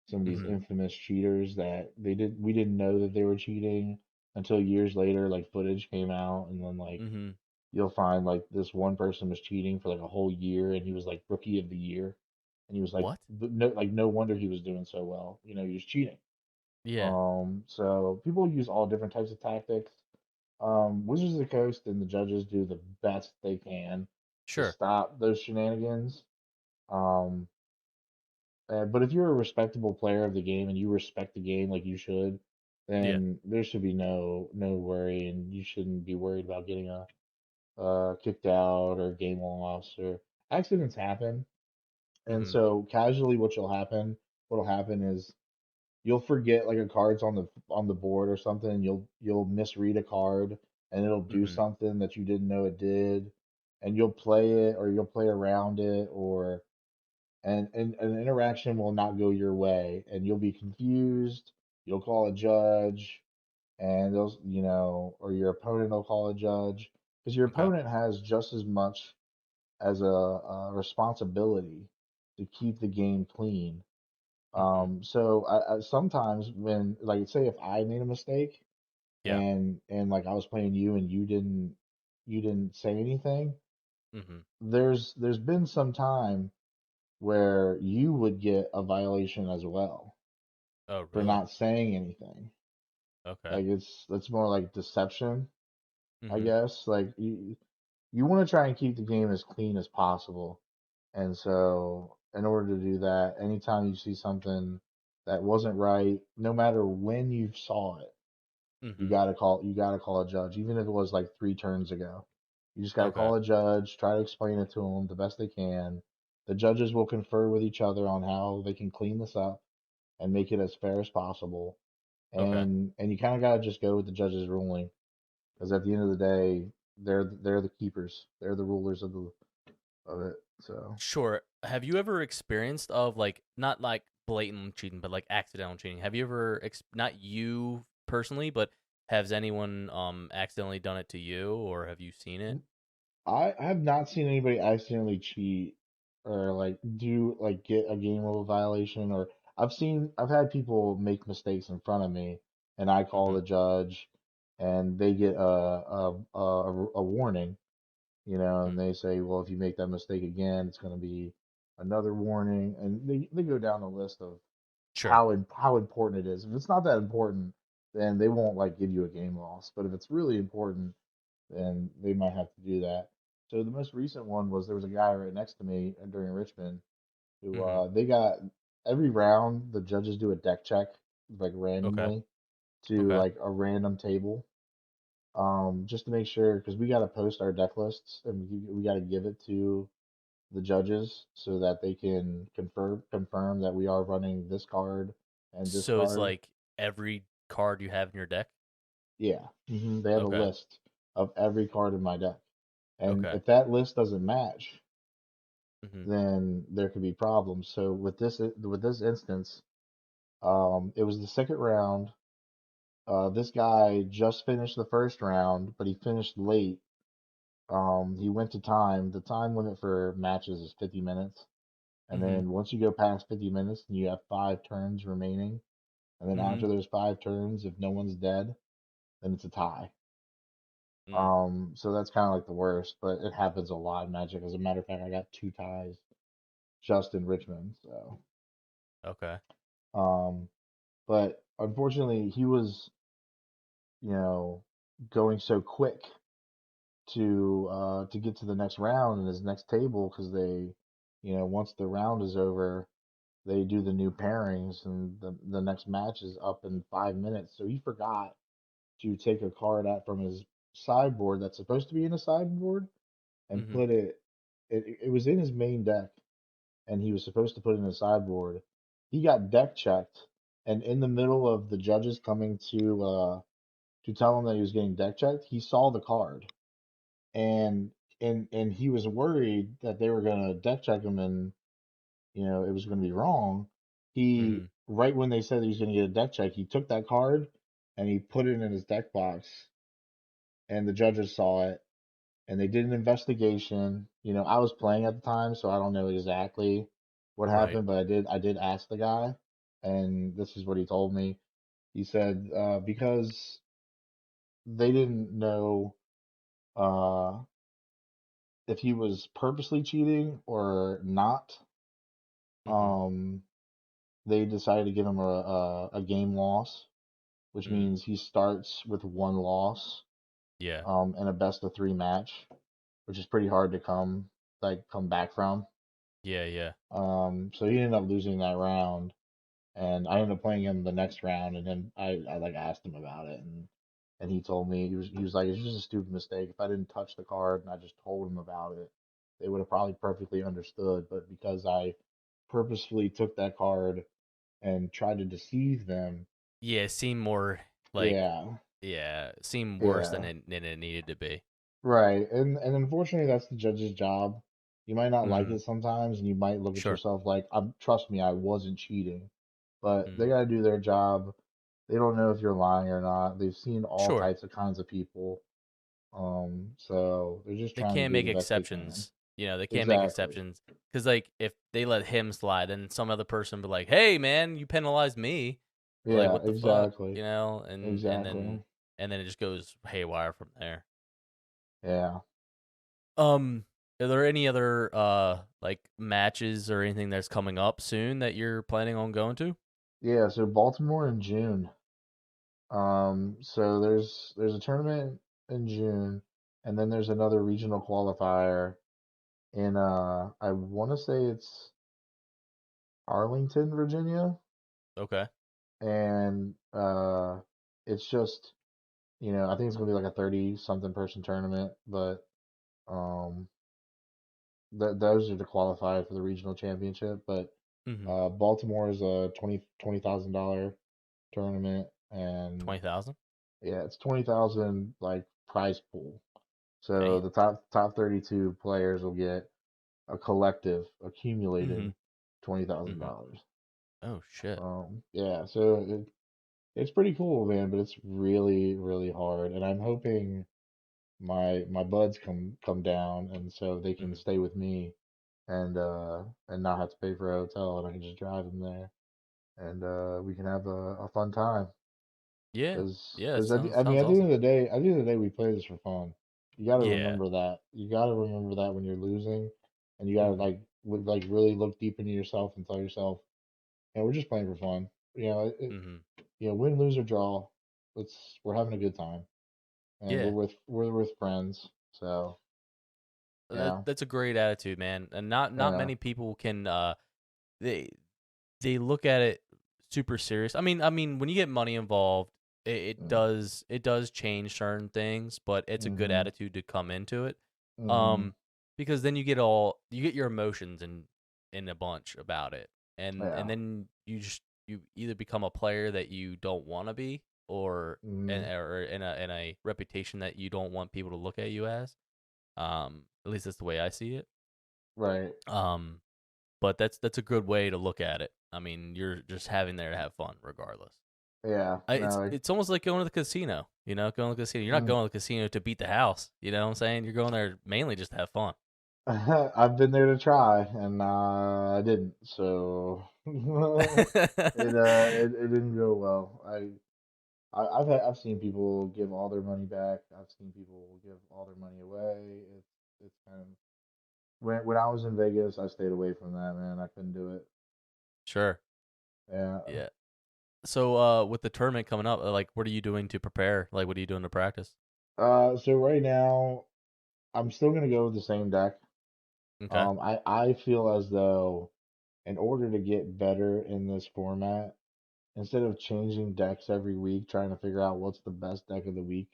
some of these Mhm. infamous cheaters that we didn't know that they were cheating until years later, like footage came out, and then like Mhm. you'll find like this one person was cheating for like a whole year, and he was like rookie of the year, and he was like What? no wonder he was doing so well. He was cheating. Yeah. So people use all different types of tactics. Wizards of the Coast and the judges do the best they can to Sure. stop those shenanigans. Um, but if you're a respectable player of the game and you respect the game like you should, Yeah. then there should be no worry, and you shouldn't be worried about getting a kicked out or game loss or accidents happen. And Mhm. so casually, what'll happen is you'll forget like a card's on the board or something, and you'll misread a card, and it'll do Mhm. something that you didn't know it did, and you'll play it or you'll play around it, or and an interaction will not go your way, and you'll be confused. You'll call a judge, and those or your opponent will call a judge because your Okay. opponent has just as much as a responsibility to keep the game clean. Mhm. So I sometimes when like say if I made a mistake Yeah. and like I was playing you and you didn't say anything, Mhm. there's been some time where you would get a violation as well Oh, for really? not saying anything. Okay. Like that's more like deception, I Mhm. guess. Like you want to try and keep the game as clean as possible. And so, in order to do that, anytime you see something that wasn't right, no matter when you saw it, Mhm. you gotta call a judge, even if it was like 3 turns ago. You just gotta Okay. call a judge, try to explain it to them the best they can. The judges will confer with each other on how they can clean this up and make it as fair as possible. Okay. And you kind of gotta just go with the judge's ruling, because at the end of the day, they're the keepers, they're the rulers of it. So. Sure. Have you ever experienced of like not like blatant cheating, but like accidental cheating? Have you ever not you personally, but has anyone accidentally done it to you, or have you seen it? I have not seen anybody accidentally cheat or like do like get a game rule violation, or I've had people make mistakes in front of me and I call Mhm. the judge and they get a warning, and Mm. they say, well, if you make that mistake again, it's going to be another warning, and they go down the list of Sure. how important it is. If it's not that important, then they won't like give you a game loss. But if it's really important, then they might have to do that. So the most recent one was there was a guy right next to me during Richmond who Mhm. they got every round the judges do a deck check like Okay. randomly to Okay. like a random table, just to make sure because we got to post our deck lists and we got to give it to the judges so that they can confirm that we are running this card and this So it's card. like every card you have in your deck? Yeah, they have a Okay. list of every card in my deck, and Okay. if that list doesn't match, Mhm. then there could be problems. So with this instance, it was the second round. This guy just finished the first round, but he finished late. He went to time. The time limit for matches is 50 minutes. And Mhm. then once you go past 50 minutes, and you have 5 turns remaining. And then Mhm. after those 5 turns, if no one's dead, then it's a tie. Mm. So that's kind of like the worst, but it happens a lot in Magic. As a matter of fact, I got 2 ties just in Richmond. So, Okay. um, but unfortunately, he was, you know, going so quick to get to the next round in his next table because once the round is over, they do the new pairings and the next match is up in 5 minutes. So he forgot to take a card out from his sideboard that's supposed to be in a sideboard and Mhm. put it was in his main deck and he was supposed to put it in his sideboard. He got deck checked, and in the middle of the judges coming to tell him that he was getting deck checked, he saw the card and and he was worried that they were gonna deck check him and it was gonna be wrong. He Mhm. right when they said he was going to get a deck check, he took that card and he put it in his deck box, and the judges saw it and they did an investigation. I was playing at the time, so I don't know exactly what Right. happened, but I did ask the guy, and this is what he told me. He said because they didn't know uh, if he was purposely cheating or not. Mhm. Um, they decided to give him a game loss, which Mm. means he starts with one loss Yeah. in a best of three match, which is pretty hard to come back from. Yeah, yeah. So he ended up losing that round, and I ended up playing him the next round, and then I like asked him about it, and he told me he was like, it's just a stupid mistake. If I didn't touch the card and I just told him about it, they would have probably perfectly understood. But because I purposefully took that card and tried to deceive them, Yeah, it seemed more like yeah, yeah, it seemed worse yeah, than it needed to be. right. And unfortunately, that's the judge's job. You might not like Mhm. it sometimes, and you might look at Sure. yourself like, trust me, I wasn't cheating. But they Mhm. got to do their job. They don't know if you're lying or not. They've seen all Sure. types of kinds of people. So they're just They trying to can't do make the best they can. exceptions. You know, they can't make Exactly. exceptions because like if they let him slide, then some other person be like, "Hey, man, you penalized me." Like, Yeah, what the fuck, exactly. you know? Exactly. And then it just goes haywire from there. Yeah. Um, are there any other like matches or anything that's coming up soon that you're planning on going to? Yeah, so Baltimore in June. So there's a tournament in June, and then there's another regional qualifier in I want to say it's Arlington, Virginia, Okay. and it's just, I think it's gonna be like a 30 something person tournament, but um those are to qualify for the regional championship. But Mhm. Baltimore is a $20,000 tournament, and 20,000? yeah, it's 20,000 like prize pool. So Damn. the top 32 players will get a collective accumulated Mhm. twenty thousand Mhm. dollars. Oh shit. Yeah, so it's pretty cool, man, but it's really, really hard, and I'm hoping my buds come down, and so they can Mhm. stay with me, and not have to pay for a hotel, and I can just drive them there, and we can have a fun time. Yeah. Yeah, it Because sounds I mean, sounds awesome. at the end of the day, we play this for fun. You got to Yeah. remember that. You got to remember that when you're losing, and you got to Mhm. like really look deep into yourself and tell yourself, we're just playing for fun. Mhm. Win, lose or draw, we're having a good time, and Yeah. we're with friends. So yeah, That's a great attitude, man. And not yeah, many people can they they look at it super serious. I mean, when you get money involved, mm, it does change certain things, but it's a good mm-hmm, attitude to come into it. mm-hmm, Um, because then you get your emotions in a bunch about it, yeah, and then you either become a player that you don't want to be, mm-hmm, or in a reputation that you don't want people to look at you as. At least that's the way I see it. right, Um, but that's a good way to look at it. I mean, you're just having there to have fun, regardless. yeah, no, It's almost like going to the casino. You know, going to the casino. You're not mm. going to the casino to beat the house. You know what I'm saying? You're going there mainly just to have fun. I've been there to try, and I didn't. So it didn't go well. I've seen people give all their money back. I've seen people give all their money away. It's kind of when I was in Vegas, I stayed away from that, man. I couldn't do it. Sure. Yeah. Yeah. So, with the tournament coming up, like, what are you doing to prepare? Like, what are you doing to practice? So right now, I'm still gonna go with the same deck. Okay. I feel as though in order to get better in this format, instead of changing decks every week, trying to figure out what's the best deck of the week,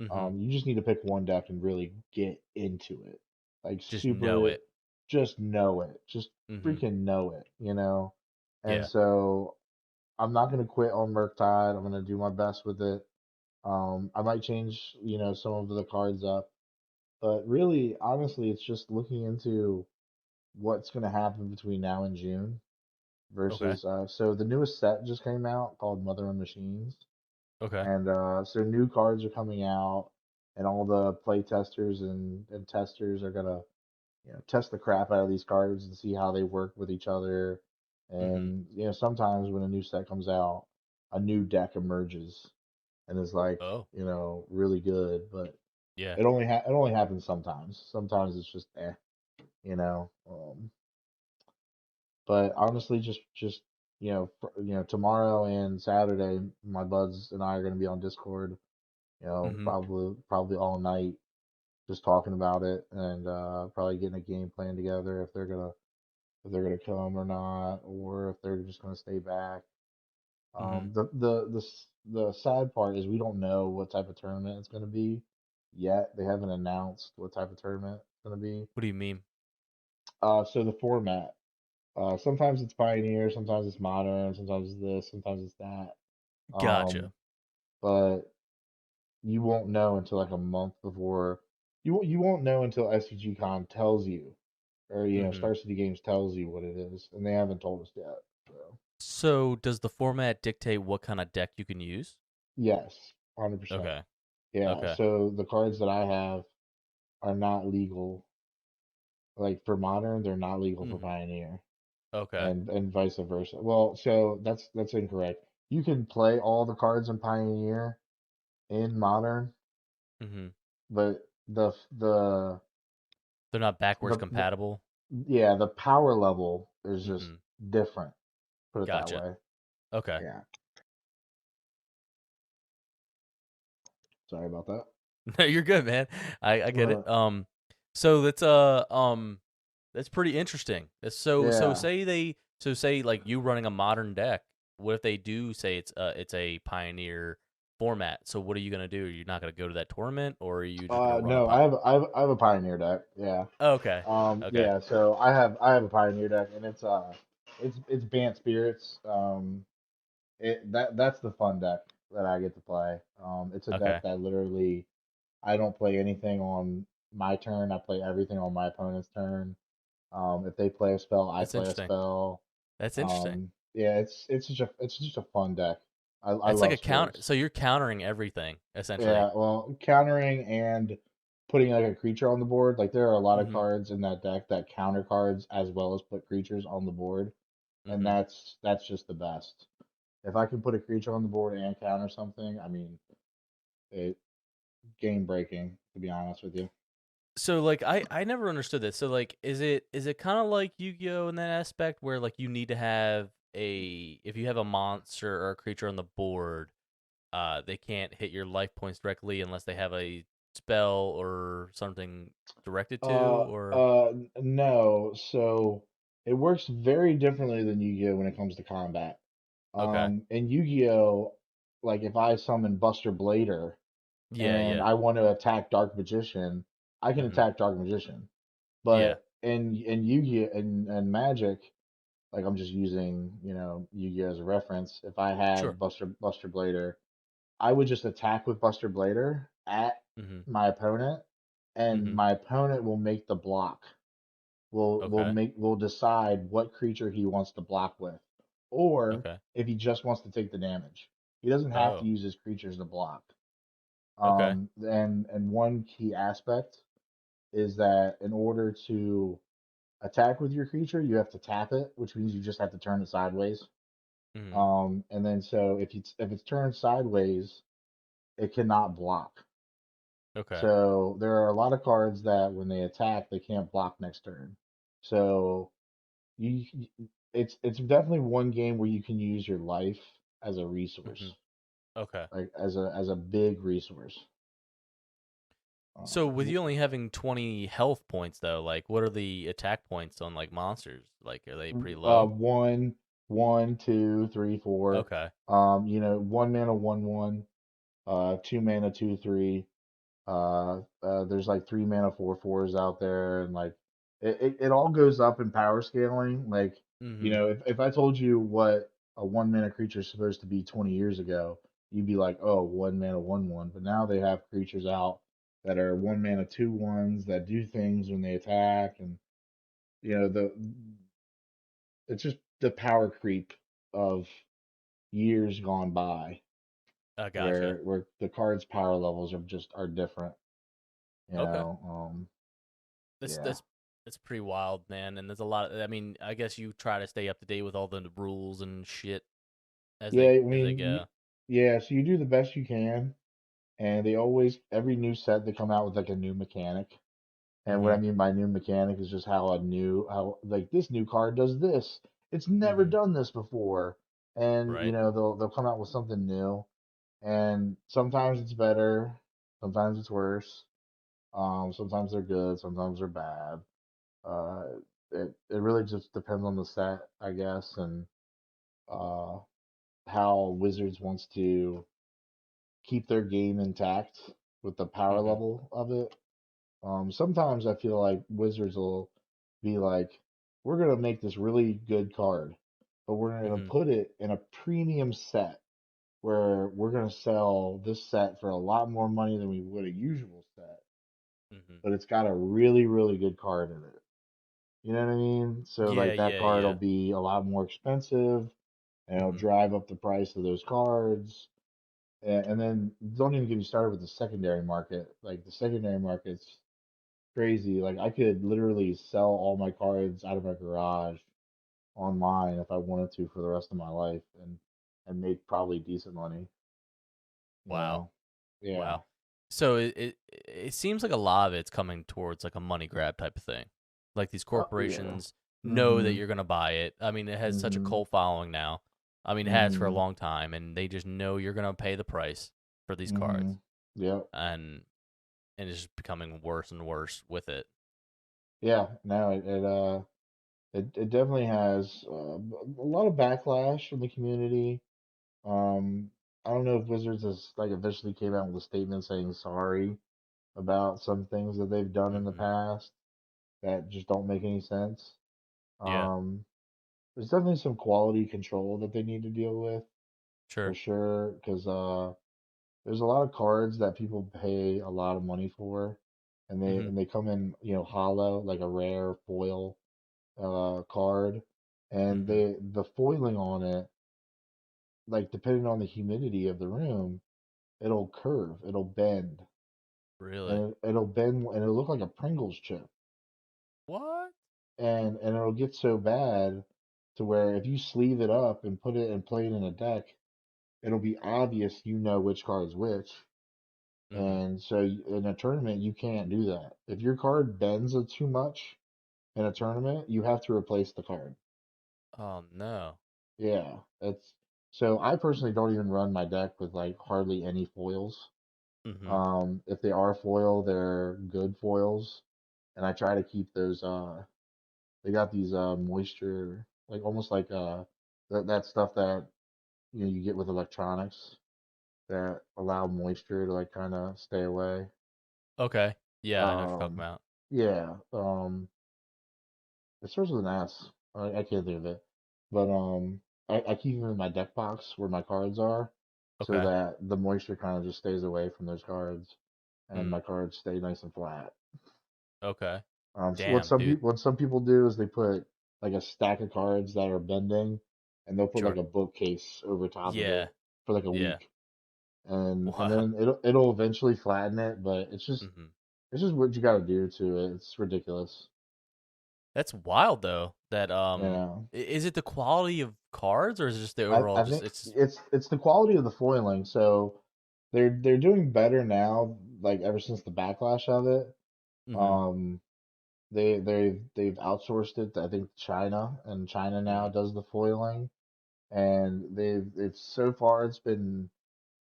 Mm-hmm. you just need to pick one deck and really get into it. Like Just know super, it. just know it. Just Mm-hmm. freaking know it. And Yeah. so I'm not gonna quit on Murktide. I'm gonna do my best with it. I might change, some of the cards up, but really, honestly, it's just looking into what's gonna happen between now and June, Okay. versus so the newest set just came out called Mother of Machines, Okay. and so new cards are coming out, and all the play testers and testers are gonna test the crap out of these cards and see how they work with each other. Mm-hmm. And sometimes when a new set comes out, a new deck emerges and is like Oh. really good, but Yeah. it only happens sometimes. Sometimes it's just you know. But honestly, just tomorrow and Saturday, my buds and I are gonna be on Discord. Mm-hmm. Probably all night, just talking about it, and probably getting a game plan together if they're gonna come or not, or if they're just gonna stay back. Mm-hmm. The sad part is we don't know what type of tournament it's gonna be yet. They haven't announced what type of tournament it's gonna be. What do you mean? So the format. Sometimes it's Pioneer, sometimes it's Modern, sometimes it's this, sometimes it's that. Gotcha. Um, but you won't know until like a month before. You won't know until SCG Con tells you, or Mm-hmm. Star City Games tells you what it is, and they haven't told us yet. So So does the format dictate what kind of deck you can use? yes, 100%. Okay. Yeah. Okay. So the cards that I have are not legal. Like for Modern, they're not legal for Mm-hmm. Pioneer, Okay. and vice versa. Well, so that's incorrect. You can play all the cards in Pioneer in Modern, Mm-hmm. but the They're not backwards the compatible. yeah, the power level is just Mm-hmm. different. Put it that Gotcha. way. Okay. Yeah. Sorry about that. No, you're good, man. I get Uh, it. So that's pretty interesting. So yeah. say like you running a modern deck. What if they do say it's a pioneer format? So what are you gonna do? You're not gonna go to that tournament, or are you just gonna run a No, pot? I have a Pioneer deck. Yeah. Okay, okay, Yeah. So I have a Pioneer deck, and it's Bant Spirits. That's the fun deck that I get to play. It's a okay. deck that literally I don't play anything on my turn. I play everything on my opponent's turn. If they play a spell, I That's play a interesting. spell. That's interesting. Yeah, it's just a fun deck. I It's like love a counter. spirits. So you're countering everything essentially. Yeah, well, countering and putting like a creature on the board. Like there are a lot of Mm-hmm. cards in that deck that counter cards as well as put creatures on the board, and Mm-hmm. that's just the best. If I can put a creature on the board and counter something, I mean, it game breaking, to be honest with you. So like I never understood this. So like is it kind of like Yu-Gi-Oh in that aspect where like you need to have a if you have a monster or a creature on the board, they can't hit your life points directly unless they have a spell or something directed to or No. So it works very differently than Yu-Gi-Oh when it comes to combat. okay. In Yu-Gi-Oh, like if I summon Buster Blader Yeah, and yeah. I want to attack Dark Magician, I can Mhm. attack Dark Magician. Yeah. But in Yu-Gi-Oh and Magic, like I'm just using, Yu-Gi-Oh as a reference. If I Sure. had Buster Blader, I would just attack with Buster Blader at Mhm. my opponent, and Mhm. my opponent will make the block. Okay. Will decide what creature he wants to block with, or Okay. if he just wants to take the damage. He doesn't have to Oh. use his creatures to block. Okay. And one key aspect is that in order to attack with your creature, you have to tap it, which means you just have to turn it sideways. Mhm. And then so if it's turned sideways, it cannot block. Okay. So there are a lot of cards that when they attack, they can't block next turn. So you it's definitely one game where you can use your life as a Mhm. resource, Okay. like as a big resource. So Um, with you only having 20 health points though, like what are the attack points on like monsters? Like are they pretty low? one, one, two, three, four. Okay. 1 mana, 1/1. 2 mana, 2/3. There's like 3 mana, 4/4s out there, and like it all goes up in power scaling. Like, Mhm. if I told you what a 1 mana creature is supposed to be 20 years ago, you'd be like, oh, 1 mana, 1/1. But now they have creatures out that are 1 mana, 2/1s that do things when they attack, and you know the it's just the power creep of years gone by, I gotcha. where the cards' power levels are different. You Okay. know, That's yeah, that's that's pretty wild, man. And there's a lot. I mean, I guess you try to stay up to date with all the rules and shit yeah. I as they mean, go. yeah. So you do the best you can, and they always every new set they come out with like a new mechanic. And what I Mm-hmm. mean by new mechanic is just how like this new card does this. It's never Mm-hmm. done this before. And Right. they'll come out with something new. And sometimes it's better, sometimes it's worse. Sometimes they're good, sometimes they're bad. Uh, it really just depends on the set, I guess, and uh how Wizards wants to keep their game intact with the power Mm-hmm. level of it. Sometimes I feel like Wizards will be like, we're gonna make this really good card, but we're gonna Mm-hmm. put it in a premium set where we're gonna sell this set for a lot more money than we would a usual set, Mm-hmm. but it's got a really, really good card in it. You know what I mean? So Yeah. like that Yeah. card will Yeah. be a lot more expensive and it'll Mm-hmm. drive up the price of those cards. And then don't even get me started with the secondary market. Like the secondary market's crazy. Like I could literally sell all my cards out of my garage online if I wanted to for the rest of my life and make probably decent money, you Wow. know. Yeah. Wow. So it seems like a lot of it's coming towards like a money grab type of thing. Like these Oh, yeah. corporations know that Mhm. you're gonna buy it. I mean, it has such a Mhm. cult following now. I mean, it has for a Mhm. long time, and they just know you're gonna pay the price for these cards, Mhm. Yep. and it's just becoming worse and worse with it. Yeah. No, it definitely has a lot of backlash from the community. Um, I don't know if Wizards has like officially came out with a statement saying sorry about some things that they've done in the Mm-hmm. past that just don't make any sense. Yeah. Um, there's definitely some quality control that they need to deal with for Sure. sure, because there's a lot of cards that people pay a lot of money for, and Mm-hmm. they come in hollow like a rare foil card, and Mm-hmm. the foiling on it, like depending on the humidity of the room, it'll curve, it'll bend, Really? and it'll bend and it'll look like a Pringles chip, What? and it'll get so bad to where if you sleeve it up and put it and play it in a deck, it'll be obvious you know which card's which. Mm-hmm. And so in a tournament, you can't do that. If your card bends it too much in a tournament, you have to replace the card. Oh no. Yeah, it's so I personally don't even run my deck with like hardly any foils. Mm-hmm. If they are foil, they're good foils, and I try to keep those. They got these moisture, like almost like that stuff that you get with electronics that allow moisture to like kind of stay away. Okay. Yeah, I know what you're talking Um, about. yeah. It starts with an S. I can't think of it, but I keep them in my deck box where my cards are, so Okay. that the moisture kind of just stays away from those cards, and Mm. my cards stay nice and flat. Okay. So what Damn, dude. some people do is they put like a stack of cards that are bending, and they'll put like Sure. a bookcase over top of Yeah. it for like a Yeah. week, and Wow. then it'll eventually flatten it, but Hmm. it's just what you got to do to it. It's ridiculous, That's wild though. That you know. is it the quality of cards or is it just the I overall just think it's just it's the quality of the foiling. So they're doing better now, like ever since the backlash of it. mm-hmm. Um, they've outsourced it to, I think China, and China now Mm, does the foiling, and they've so far it's been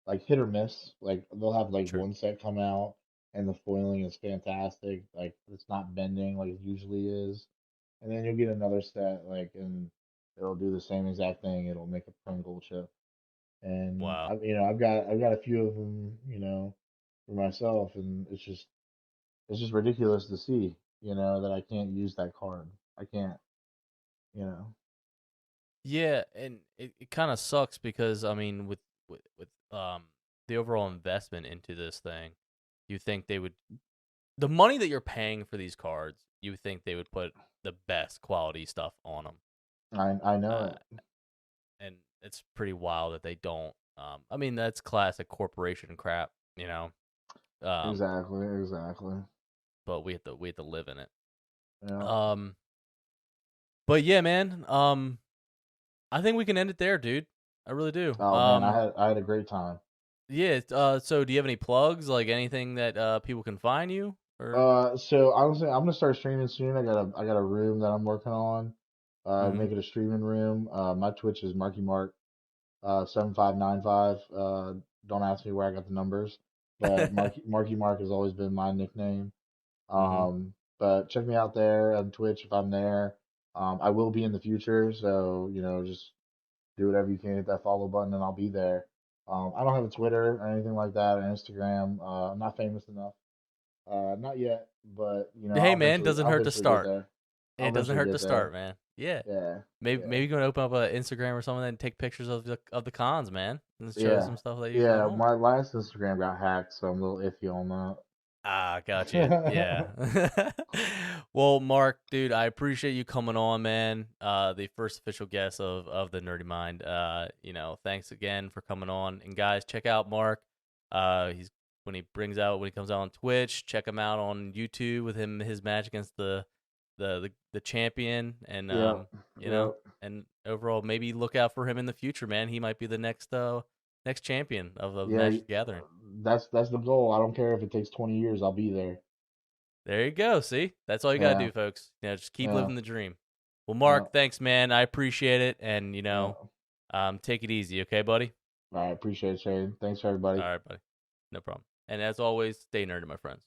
like hit or miss. Like they'll have like sure. one set come out and the foiling is fantastic, like it's not bending like it usually is, and then you'll get another set like and it'll do the same exact thing. It'll make a Pringle chip, and Wow. I've got a few of them, for myself, and it's just ridiculous to see, that I can't use that card. I can't, you know. Yeah, and it kind of sucks because I mean with the overall investment into this thing, you think they would the money that you're paying for these cards, you would think they would put the best quality stuff on them. I know uh, it. and it's pretty wild that they don't. I mean, that's classic corporation crap, you know. Um, Exactly, exactly. but we have to live in it. Yeah. Um, but yeah, man. I think we can end it there, dude. I really do. Oh man, I had a great time. Yeah. So do you have any plugs, like anything that people can find you or? So honestly, I'm gonna start streaming soon. I got a room that I'm working on. Mm-hmm. Make it a streaming room. My Twitch is Marky Mark 7595. Don't ask me where I got the numbers, but Marky Mark has always been my nickname. Mm-hmm. But check me out there on Twitch if I'm there. I will be in the future, so just do whatever you can, hit that follow button, and I'll be there. I don't have a Twitter or anything like that, or Instagram. I'm not famous enough. Not yet, but Hey, man, doesn't I'll hurt to eventually get start. there. I'll It doesn't eventually hurt to get start, there. man. Yeah. Yeah, Maybe yeah, you're gonna open up an Instagram or something and take pictures of the cons, man, and show yeah, some stuff that you got yeah. on. My last Instagram got hacked, so I'm a little iffy on Ah, got you. that. Yeah. Well, Mark, dude, I appreciate you coming on, man. The first official guest of the Nerdy Mind. Thanks again for coming on. And guys, check out Mark. He's when he comes out on Twitch, check him out on YouTube with his match against the champion, and Yep, yep. and overall maybe look out for him in the future, man. He might be the next champion of Yeah, Magic the Gathering. that's the goal. I don't care if it takes 20 years. I'll be there. There you go. See, that's all you gotta Yeah, do, folks. Just keep yeah, living the dream. Well, yeah, Mark, thanks, man. I appreciate it, and yeah. take it easy, okay, buddy. I appreciate it, Shane. Thanks, All everybody. right, buddy. No problem. And as always, stay nerdy, my friends.